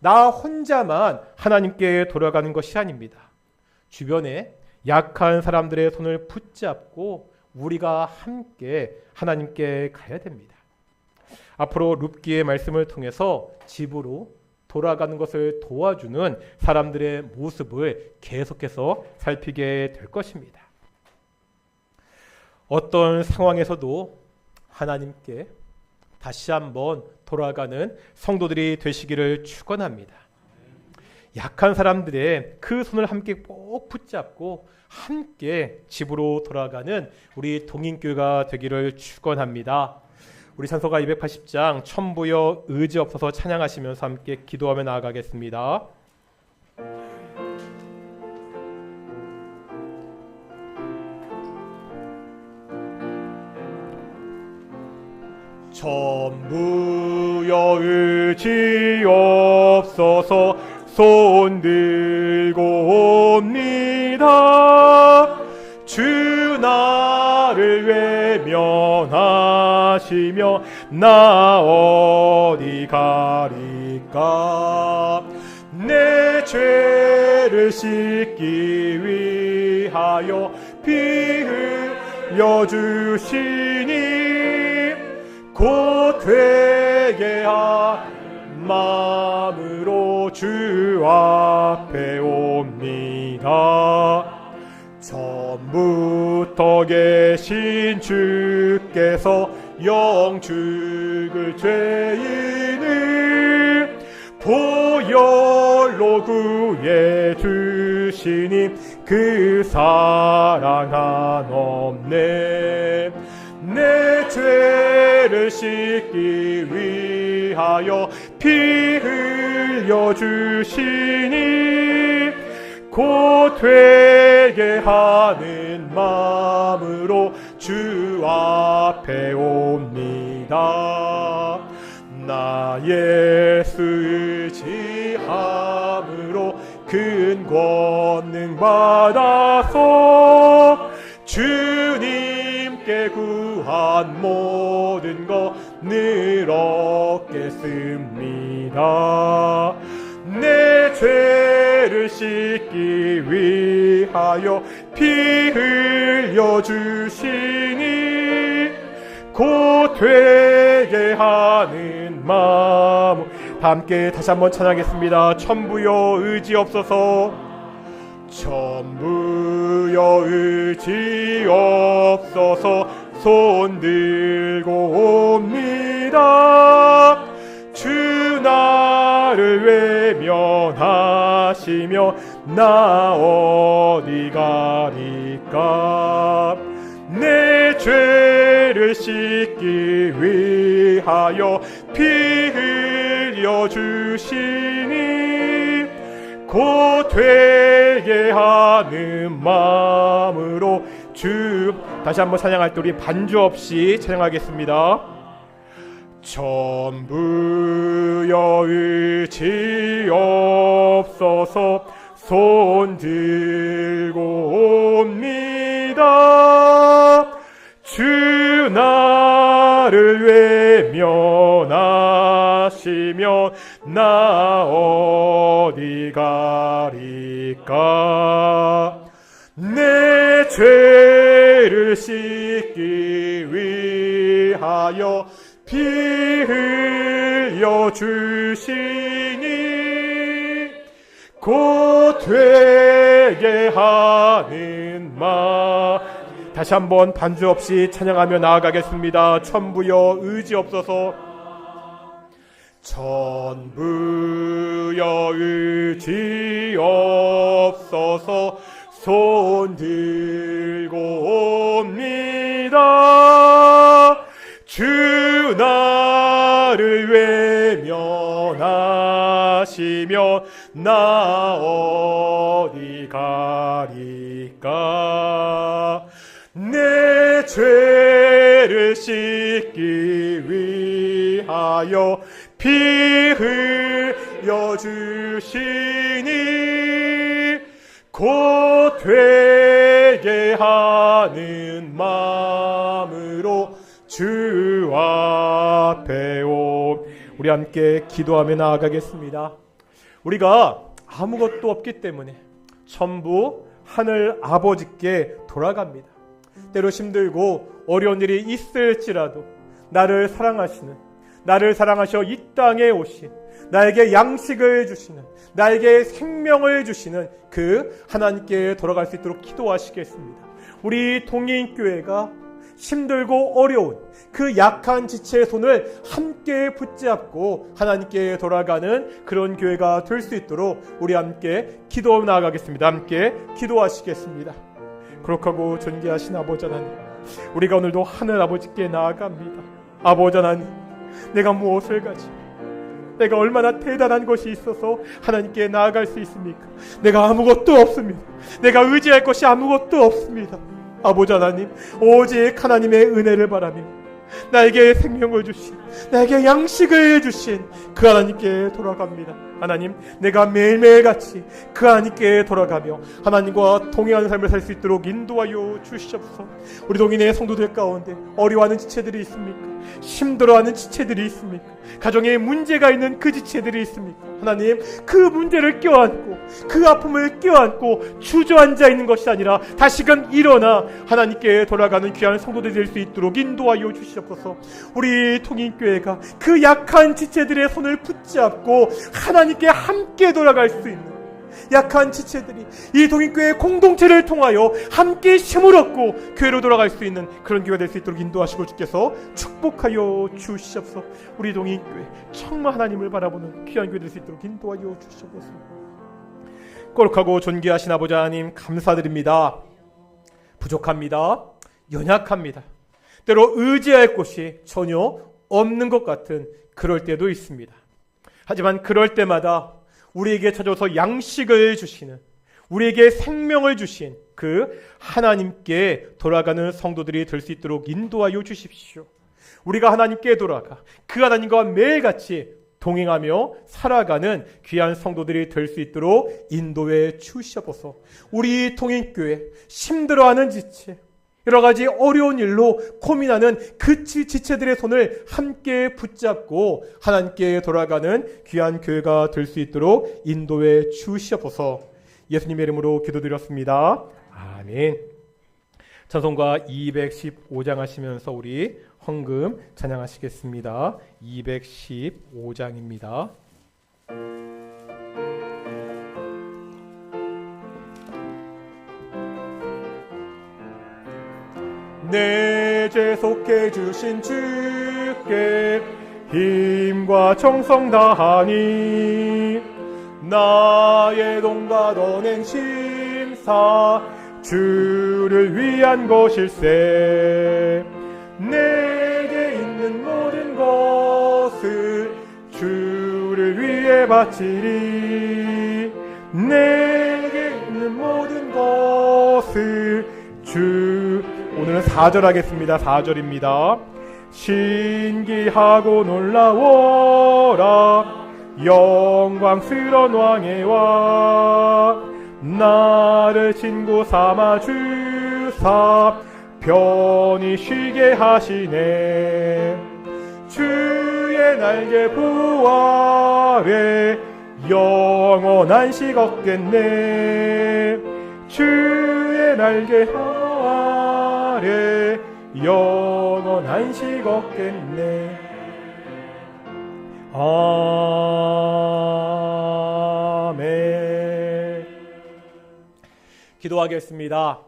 [SPEAKER 1] 나 혼자만 하나님께 돌아가는 것이 아닙니다. 주변에 약한 사람들의 손을 붙잡고 우리가 함께 하나님께 가야 됩니다. 앞으로 룻기의 말씀을 통해서 집으로 돌아가는 것을 도와주는 사람들의 모습을 계속해서 살피게 될 것입니다. 어떤 상황에서도 하나님께 다시 한번 돌아가는 성도들이 되시기를 축원합니다. 약한 사람들의 그 손을 함께 꼭 붙잡고 함께 집으로 돌아가는 우리 동인교회가 되기를 축원합니다. 우리 찬송가 280장 천부여 의지 없어서 찬양하시면서 함께 기도하며 나아가겠습니다. 천부여 의지 없어서 손 들고 옵니다. 주 나를 외면하시며 나 어디 가리까. 내 죄를 씻기 위하여 피 흘려 주시니 곧 되게 한 마음으로 주 앞에 옵니다. 처음부터 계신 주께서 영죽을 죄인을 보혈로 구해 주시니 그 사랑 한없네. 내 죄를 씻기 위하여 피 흘려 주시니 곧 되게 하는 마음으로 주 앞에 옵니다. 나 예수 의지함으로 큰 권능 받아서 주님께 구한 모든 것을 얻겠습니다. 내 죄를 씻기 위하여 피 흘려 주시니 곧 되게 하는 마음. 함께 다시 한번 찬양하겠습니다. 천부여 의지 없어서, 천부여 의지 없어서 손 들고 옵니다. 주 나를 외면하시며 나 어디 가리까. 내 죄를 씻기 위하여 피 흘려 주시니 곧 되게 하는 마음으로 주. 다시 한번 찬양할 때 우리 반주 없이 찬양하겠습니다. 천부여 의지 없어서 손 들고 옵니다. 주 나를 외면하시며 나 어디 가리까. 내 죄를 씻기 위하여 피 흘려 주시니 곧 되게 하는 마. 다시 한번 반주 없이 찬양하며 나아가겠습니다. 천부여 의지 없어서, 천부여 의지 없어서 손 들고 옵니다. 주 나를 외면 떠나시면 나 어디 가리까. 내 죄를 씻기 위하여 피 흘려 주시니 곧 되게 하는 마음으로 주 앞에 오. 우리 함께 기도하며 나아가겠습니다. 우리가 아무것도 없기 때문에 전부 하늘 아버지께 돌아갑니다. 때로 힘들고 어려운 일이 있을지라도 나를 사랑하셔 이 땅에 오신, 나에게 양식을 주시는, 나에게 생명을 주시는 그 하나님께 돌아갈 수 있도록 기도하시겠습니다. 우리 동인교회가 힘들고 어려운 그 약한 지체의 손을 함께 붙잡고 하나님께 돌아가는 그런 교회가 될 수 있도록 우리 함께 기도 나아가겠습니다. 함께 기도하시겠습니다. 거룩하고 존귀하신 아버지 하나님, 우리가 오늘도 하늘 아버지께 나아갑니다. 아버지 하나님, 내가 무엇을 가지고 내가 얼마나 대단한 것이 있어서 하나님께 나아갈 수 있습니까? 내가 아무것도 없습니다. 내가 의지할 것이 아무것도 없습니다. 아버지 하나님, 오직 하나님의 은혜를 바라며 나에게 생명을 주신, 나에게 양식을 주신 그 하나님께 돌아갑니다. 하나님, 내가 매일매일같이 그 하나님께 돌아가며 하나님과 동행하는 삶을 살 수 있도록 인도하여 주시옵소서. 우리 동인의 성도들 가운데 어려워하는 지체들이 있습니까? 힘들어하는 지체들이 있습니까? 가정에 문제가 있는 그 지체들이 있습니까? 하나님, 그 문제를 껴안고 그 아픔을 껴안고 주저앉아 있는 것이 아니라 다시금 일어나 하나님께 돌아가는 귀한 성도들이 될 수 있도록 인도하여 주시옵소서. 우리 통인교회가 그 약한 지체들의 손을 붙잡고 하나님께 함께 돌아갈 수 있는 약한 지체들이 이 동인교회 공동체를 통하여 함께 힘을 얻고 교회로 돌아갈 수 있는 그런 교회가 될 수 있도록 인도하시고 주께서 축복하여 주시옵소서. 우리 동인교회 정말 하나님을 바라보는 귀한 교회 될 수 있도록 인도하여 주시옵소서. 거룩하고 존귀하신 아버지 하나님, 감사드립니다. 부족합니다. 연약합니다. 때로 의지할 곳이 전혀 없는 것 같은 그럴 때도 있습니다. 하지만 그럴 때마다 우리에게 찾아서 양식을 주시는, 우리에게 생명을 주신 그 하나님께 돌아가는 성도들이 될 수 있도록 인도하여 주십시오. 우리가 하나님께 돌아가 그 하나님과 매일같이 동행하며 살아가는 귀한 성도들이 될 수 있도록 인도해 주시옵소서. 우리 통인교회 힘들어하는 지체, 여러 가지 어려운 일로 고민하는 그 지체들의 손을 함께 붙잡고 하나님께 돌아가는 귀한 교회가 될 수 있도록 인도해 주시옵소서. 예수님의 이름으로 기도드렸습니다. 아멘. 찬송가 215장 하시면서 우리 헌금 찬양하시겠습니다. 215장입니다. 내 죄 속해 주신 주께 힘과 정성 다하니 나의 돈과 언행 심사 주를 위한 것일세. 내게 있는 모든 것을 주를 위해 바치리. 내게 있는 모든 것을 오늘은 4절 하겠습니다. 4절입니다. 신기하고 놀라워라 영광스러운 왕의 왕, 나를 친구 삼아 주사 편히 쉬게 하시네. 주의 날개 부 아래 영원한 식 얻겠네. 주의 날개 아래 영원한 식 얻겠네. 아멘. 기도하겠습니다.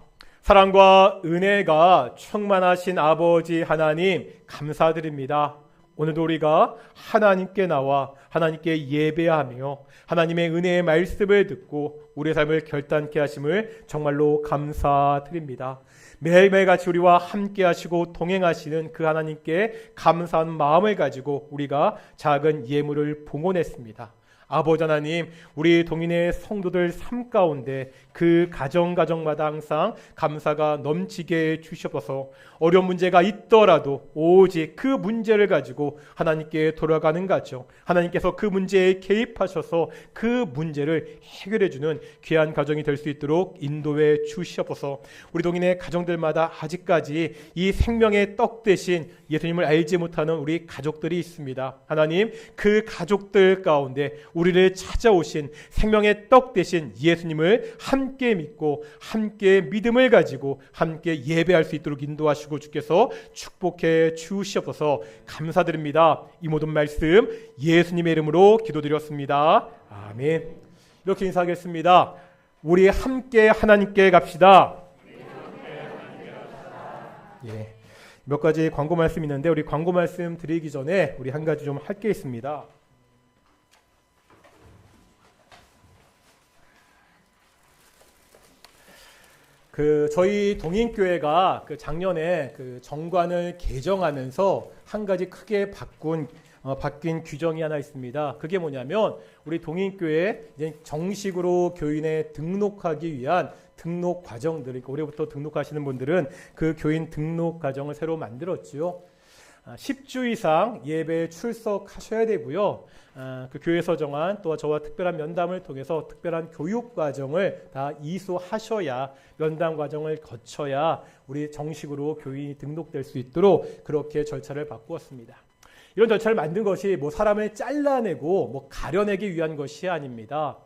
[SPEAKER 1] 사랑과 은혜가 충만하신 아버지 하나님, 감사드립니다. 오늘도 우리가 하나님께 나와 하나님께 예배하며 하나님의 은혜의 말씀을 듣고 우리의 삶을 결단케 하심을 정말로 감사드립니다. 매일매일 같이 우리와 함께 하시고 동행하시는 그 하나님께 감사한 마음을 가지고 우리가 작은 예물을 봉헌했습니다. 아버지 하나님, 우리 동인의 성도들 삶 가운데 그 가정마다 항상 감사가 넘치게 주시옵소서. 어려운 문제가 있더라도 오직 그 문제를 가지고 하나님께 돌아가는 가정, 하나님께서 그 문제에 개입하셔서 그 문제를 해결해 주는 귀한 가정이 될 수 있도록 인도해 주시옵소서. 우리 동인의 가정들마다 아직까지 이 생명의 떡 대신 예수님을 알지 못하는 우리 가족들이 있습니다. 하나님, 그 가족들 가운데 우리를 찾아오신 생명의 떡 대신 예수님을 함께 믿고 함께 믿음을 가지고 함께 예배할 수 있도록 인도하시고 주께서 축복해 주시옵소서. 감사드립니다. 이 모든 말씀 예수님의 이름으로 기도드렸습니다. 아멘. 이렇게 인사하겠습니다. 우리 함께 하나님께 갑시다. 예. 몇 가지 광고 말씀 있는데 우리 광고 말씀 드리기 전에 우리 한 가지 좀 할 게 있습니다. 저희 동인교회가 작년에 정관을 개정하면서 한 가지 크게 바뀐 규정이 하나 있습니다. 그게 뭐냐면 우리 동인교회 이제 정식으로 교인에 등록하기 위한 등록 과정들, 그러니까 올해부터 등록하시는 분들은 그 교인 등록 과정을 새로 만들었지요. 10주 이상 예배에 출석하셔야 되고요. 그 교회에서 정한 또 저와 특별한 면담을 통해서 특별한 교육 과정을 다 이수하셔야 면담 과정을 거쳐야 우리 정식으로 교인이 등록될 수 있도록 그렇게 절차를 바꾸었습니다. 이런 절차를 만든 것이 사람을 잘라내고 가려내기 위한 것이 아닙니다.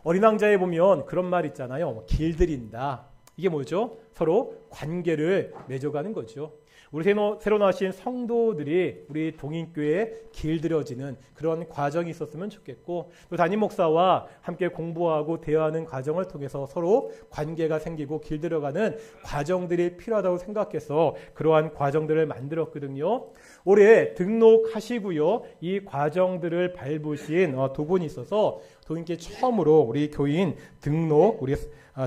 [SPEAKER 1] 어린 왕자에 보면 그런 말 있잖아요. 길들인다. 이게 뭐죠? 서로 관계를 맺어가는 거죠. 우리 새로 나오신 성도들이 우리 동인교회에 길들여지는 그런 과정이 있었으면 좋겠고, 또 담임 목사와 함께 공부하고 대화하는 과정을 통해서 서로 관계가 생기고 길들여가는 과정들이 필요하다고 생각해서 그러한 과정들을 만들었거든요. 올해 등록하시고요. 이 과정들을 밟으신 두 분이 있어서 동인교회 처음으로 우리 교인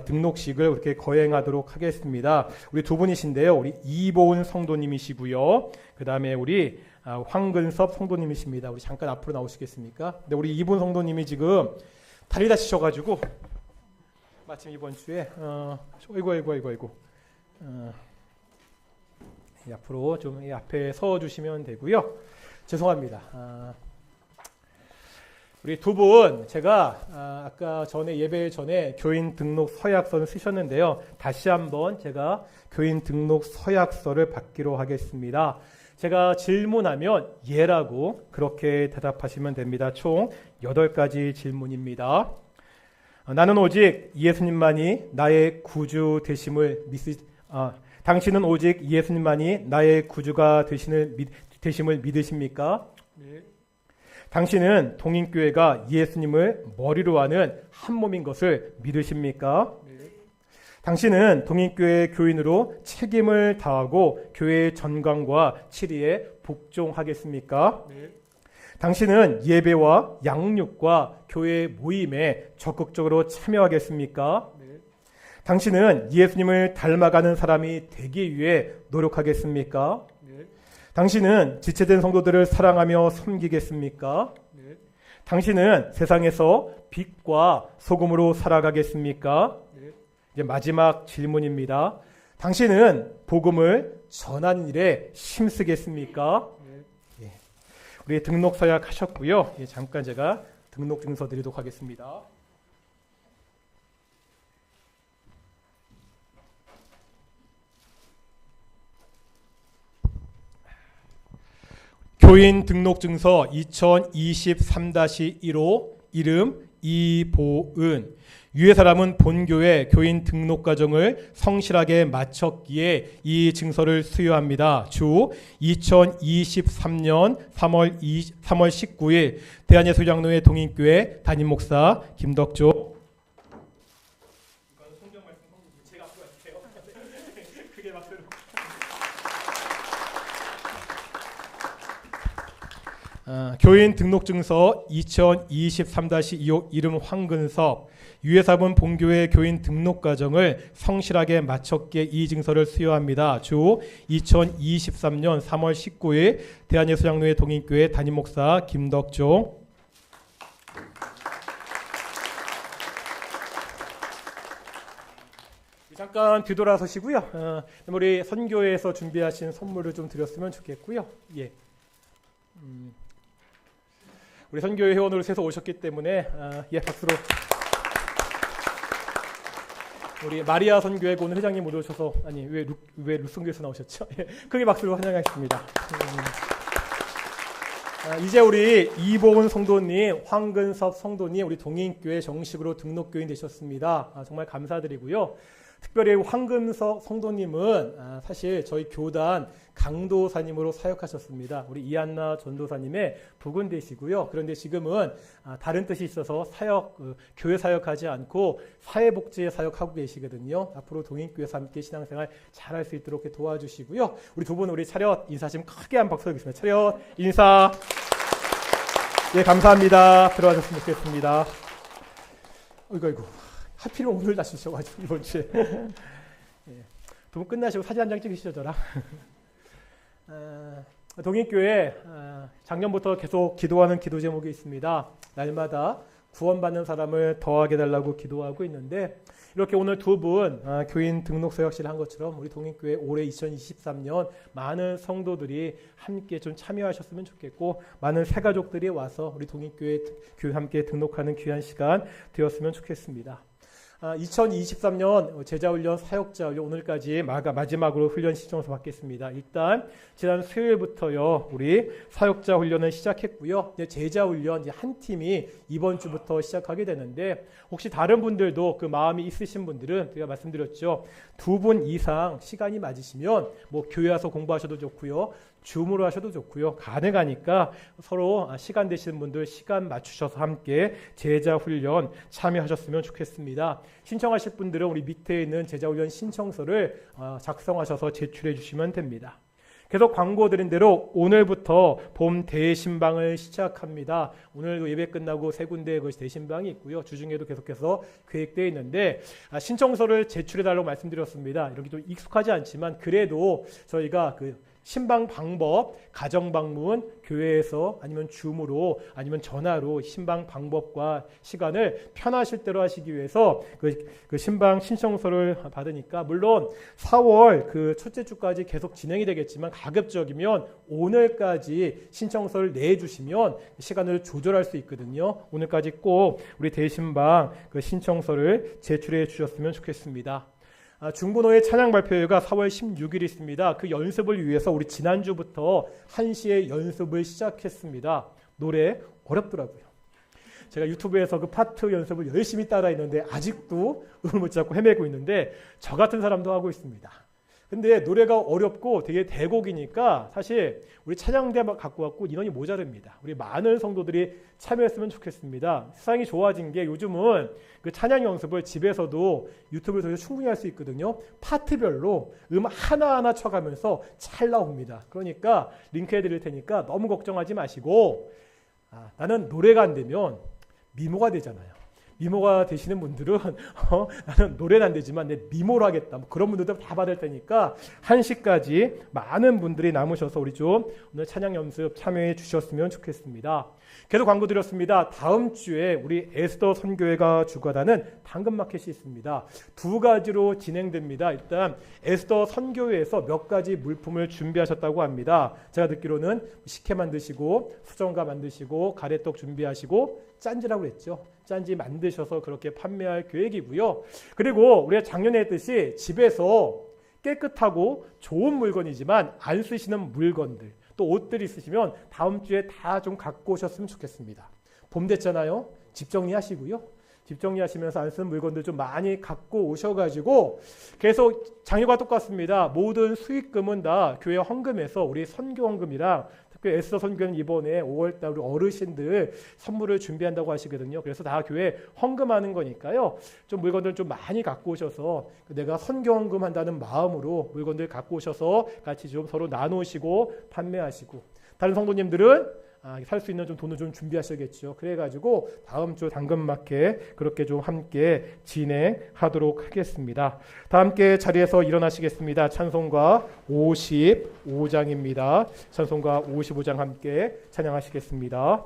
[SPEAKER 1] 등록식을 그렇게 거행하도록 하겠습니다. 우리 두 분이신데요. 우리 이보은 성도님이시고요. 그 다음에 우리 황근섭 성도님이십니다. 우리 잠깐 앞으로 나오시겠습니까? 근데 우리 이보은 성도님이 지금 다리 다치셔가지고 마침 이번 주에 아이고 앞으로 좀 앞에 서 주시면 되고요. 죄송합니다. 우리 두 분 제가 아까 예배 전에 교인 등록 서약서를 쓰셨는데요. 다시 한번 제가 교인 등록 서약서를 받기로 하겠습니다. 제가 질문하면 예라고 그렇게 대답하시면 됩니다. 총 8가지 질문입니다. 나는 오직 예수님만이 나의 구주 되심을 당신은 오직 예수님만이 나의 구주가 되심을 믿으십니까? 네. 당신은 동인교회가 예수님을 머리로 하는 한 몸인 것을 믿으십니까? 네. 당신은 동인교회 교인으로 책임을 다하고 교회의 전강과 치리에 복종하겠습니까? 네. 당신은 예배와 양육과 교회 모임에 적극적으로 참여하겠습니까? 네. 당신은 예수님을 닮아가는 사람이 되기 위해 노력하겠습니까? 네. 당신은 지체된 성도들을 사랑하며 섬기겠습니까? 네. 당신은 세상에서 빛과 소금으로 살아가겠습니까? 네. 이제 마지막 질문입니다. 당신은 복음을 전하는 일에 힘쓰겠습니까? 네. 예. 우리 등록 서약 하셨고요. 예, 잠깐 제가 등록 증서 드리도록 하겠습니다. 교인 등록증서 2023-1호 이름 이보은. 유의 사람은 본교회 교인 등록 과정을 성실하게 마쳤기에 이 증서를 수여합니다. 주 2023년 3월 19일 대한예수장로회 동인교회 담임목사 김덕조. 교인 등록증서 2023-25 이름 황근섭 유해사분 본교회 교인 등록 과정을 성실하게 마쳤기에 이 증서를 수여합니다. 주 2023년 3월 19일 대한예수장로회 동인교회 담임목사 김덕종. 잠깐 뒤돌아서시고요. 우리 선교회에서 준비하신 선물을 좀 드렸으면 좋겠고요. 예. 우리 선교회 회원으로 새서 오셨기 때문에 예, 박수로 우리 마리아 선교회 오늘 회장님 못 오셔서 아니 왜 루슨교에서 나오셨죠? 예, 크게 박수로 환영하겠습니다. 이제 우리 이보은 성도님, 황근섭 성도님 우리 동인교회 정식으로 등록교인 되셨습니다. 정말 감사드리고요. 특별히 황금석 성도님은 사실 저희 교단 강도사님으로 사역하셨습니다. 우리 이한나 전도사님의 부군되시고요. 그런데 지금은 다른 뜻이 있어서 교회 사역하지 않고 사회복지에 사역하고 계시거든요. 앞으로 동인교회에서 함께 신앙생활 잘할 수 있도록 도와주시고요. 우리 두 분 우리 차렷 인사 좀 크게 한 박수 드리겠습니다. 차렷 인사. 예, 감사합니다. 들어가셨으면 좋겠습니다. 아이고. 하필 오늘 나주셔가지고 이번 주에 예. 두 분 끝나시고 사진 한 장 찍으시죠 저랑. 동인교회 작년부터 계속 기도하는 기도 제목이 있습니다. 날마다 구원받는 사람을 더하게 달라고 기도하고 있는데 이렇게 오늘 두 분 교인 등록 서약식을 한 것처럼 우리 동인교회 올해 2023년 많은 성도들이 함께 좀 참여하셨으면 좋겠고 많은 새가족들이 와서 우리 동인교회 함께 등록하는 귀한 시간 되었으면 좋겠습니다. 2023년 제자훈련, 사역자훈련 오늘까지 마지막으로 훈련 신청서 받겠습니다. 일단 지난 수요일부터요 우리 사역자훈련을 시작했고요. 제자훈련 이제 한 팀이 이번 주부터 시작하게 되는데 혹시 다른 분들도 그 마음이 있으신 분들은 제가 말씀드렸죠. 2분 이상 시간이 맞으시면 뭐 교회 와서 공부하셔도 좋고요. 줌으로 하셔도 좋고요. 가능하니까 서로 시간 되시는 분들 시간 맞추셔서 함께 제자훈련 참여하셨으면 좋겠습니다. 신청하실 분들은 우리 밑에 있는 제자훈련 신청서를 작성하셔서 제출해 주시면 됩니다. 계속 광고 드린 대로 오늘부터 봄 대신방을 시작합니다. 오늘 예배 끝나고 세 군데 그 대신방이 있고요. 주중에도 계속해서 계획되어 있는데 신청서를 제출해 달라고 말씀드렸습니다. 이렇게 좀 익숙하지 않지만 그래도 저희가 신방 방법, 가정 방문, 교회에서 아니면 줌으로 아니면 전화로 신방 방법과 시간을 편하실 대로 하시기 위해서 그 신방 신청서를 받으니까 물론 4월 첫째 주까지 계속 진행이 되겠지만 가급적이면 오늘까지 신청서를 내주시면 시간을 조절할 수 있거든요. 오늘까지 꼭 우리 대신방 신청서를 제출해 주셨으면 좋겠습니다. 중고노의 찬양 발표회가 4월 16일 있습니다. 그 연습을 위해서 우리 지난주부터 1시에 연습을 시작했습니다. 노래 어렵더라고요. 제가 유튜브에서 그 파트 연습을 열심히 따라했는데 아직도 음을 못 잡고 헤매고 있는데 저 같은 사람도 하고 있습니다. 근데 노래가 어렵고 되게 대곡이니까 사실 우리 찬양대 갖고 왔고 인원이 모자릅니다. 우리 많은 성도들이 참여했으면 좋겠습니다. 세상이 좋아진 게 요즘은 그 찬양 연습을 집에서도 유튜브를 통해서 충분히 할 수 있거든요. 파트별로 하나하나 쳐가면서 잘 나옵니다. 그러니까 링크 해드릴 테니까 너무 걱정하지 마시고 나는 노래가 안 되면 미모가 되잖아요. 미모가 되시는 분들은 나는 노래는 안 되지만 내 미모로 하겠다. 그런 분들도 다 받을 테니까 1시까지 많은 분들이 남으셔서 우리 좀 오늘 찬양 연습 참여해 주셨으면 좋겠습니다. 계속 광고 드렸습니다. 다음 주에 우리 에스더 선교회가 주관하는 당근마켓이 있습니다. 2가지로 진행됩니다. 일단 에스더 선교회에서 몇 가지 물품을 준비하셨다고 합니다. 제가 듣기로는 식혜 만드시고 수정과 만드시고 가래떡 준비하시고 짠지라고 그랬죠. 짠지 만드셔서 그렇게 판매할 계획이고요. 그리고 우리가 작년에 했듯이 집에서 깨끗하고 좋은 물건이지만 안 쓰시는 물건들 또 옷들 있으시면 다음 주에 다 좀 갖고 오셨으면 좋겠습니다. 봄 됐잖아요. 집 정리하시고요. 집 정리하시면서 안 쓰는 물건들 좀 많이 갖고 오셔가지고 계속 작년과 똑같습니다. 모든 수익금은 다 교회 헌금에서 우리 선교 헌금이랑 특히 에스더 선교는 이번에 5월달 우리 어르신들 선물을 준비한다고 하시거든요. 그래서 다 교회 헌금하는 거니까요. 좀 물건들 좀 많이 갖고 오셔서 내가 선교 헌금한다는 마음으로 물건들 갖고 오셔서 같이 좀 서로 나누시고 판매하시고 다른 성도님들은 살 수 있는 좀 돈을 좀 준비하셔야겠죠. 그래가지고 다음 주 당근마켓 그렇게 좀 함께 진행하도록 하겠습니다. 다 함께 자리에서 일어나시겠습니다. 찬송가 55장입니다. 찬송가 55장 함께 찬양하시겠습니다.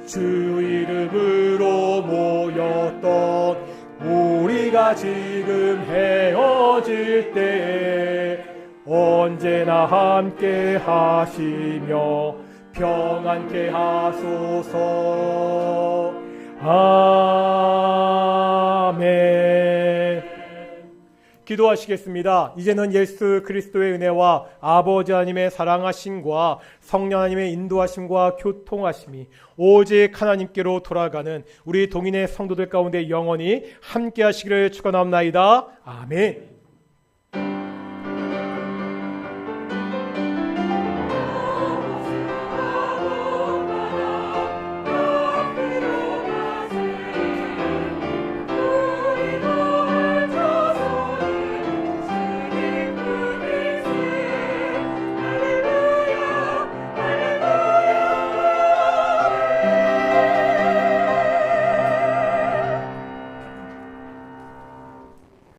[SPEAKER 1] 주 이름으로 모였던 우리가 지금 헤어질 때 언제나 함께 하시며 평안케 하소서. 아멘. 기도하시겠습니다. 이제는 예수 그리스도의 은혜와 아버지 하나님의 사랑하심과 성령 하나님의 인도하심과 교통하심이 오직 하나님께로 돌아가는 우리 동인의 성도들 가운데 영원히 함께 하시기를 축원하옵나이다. 아멘.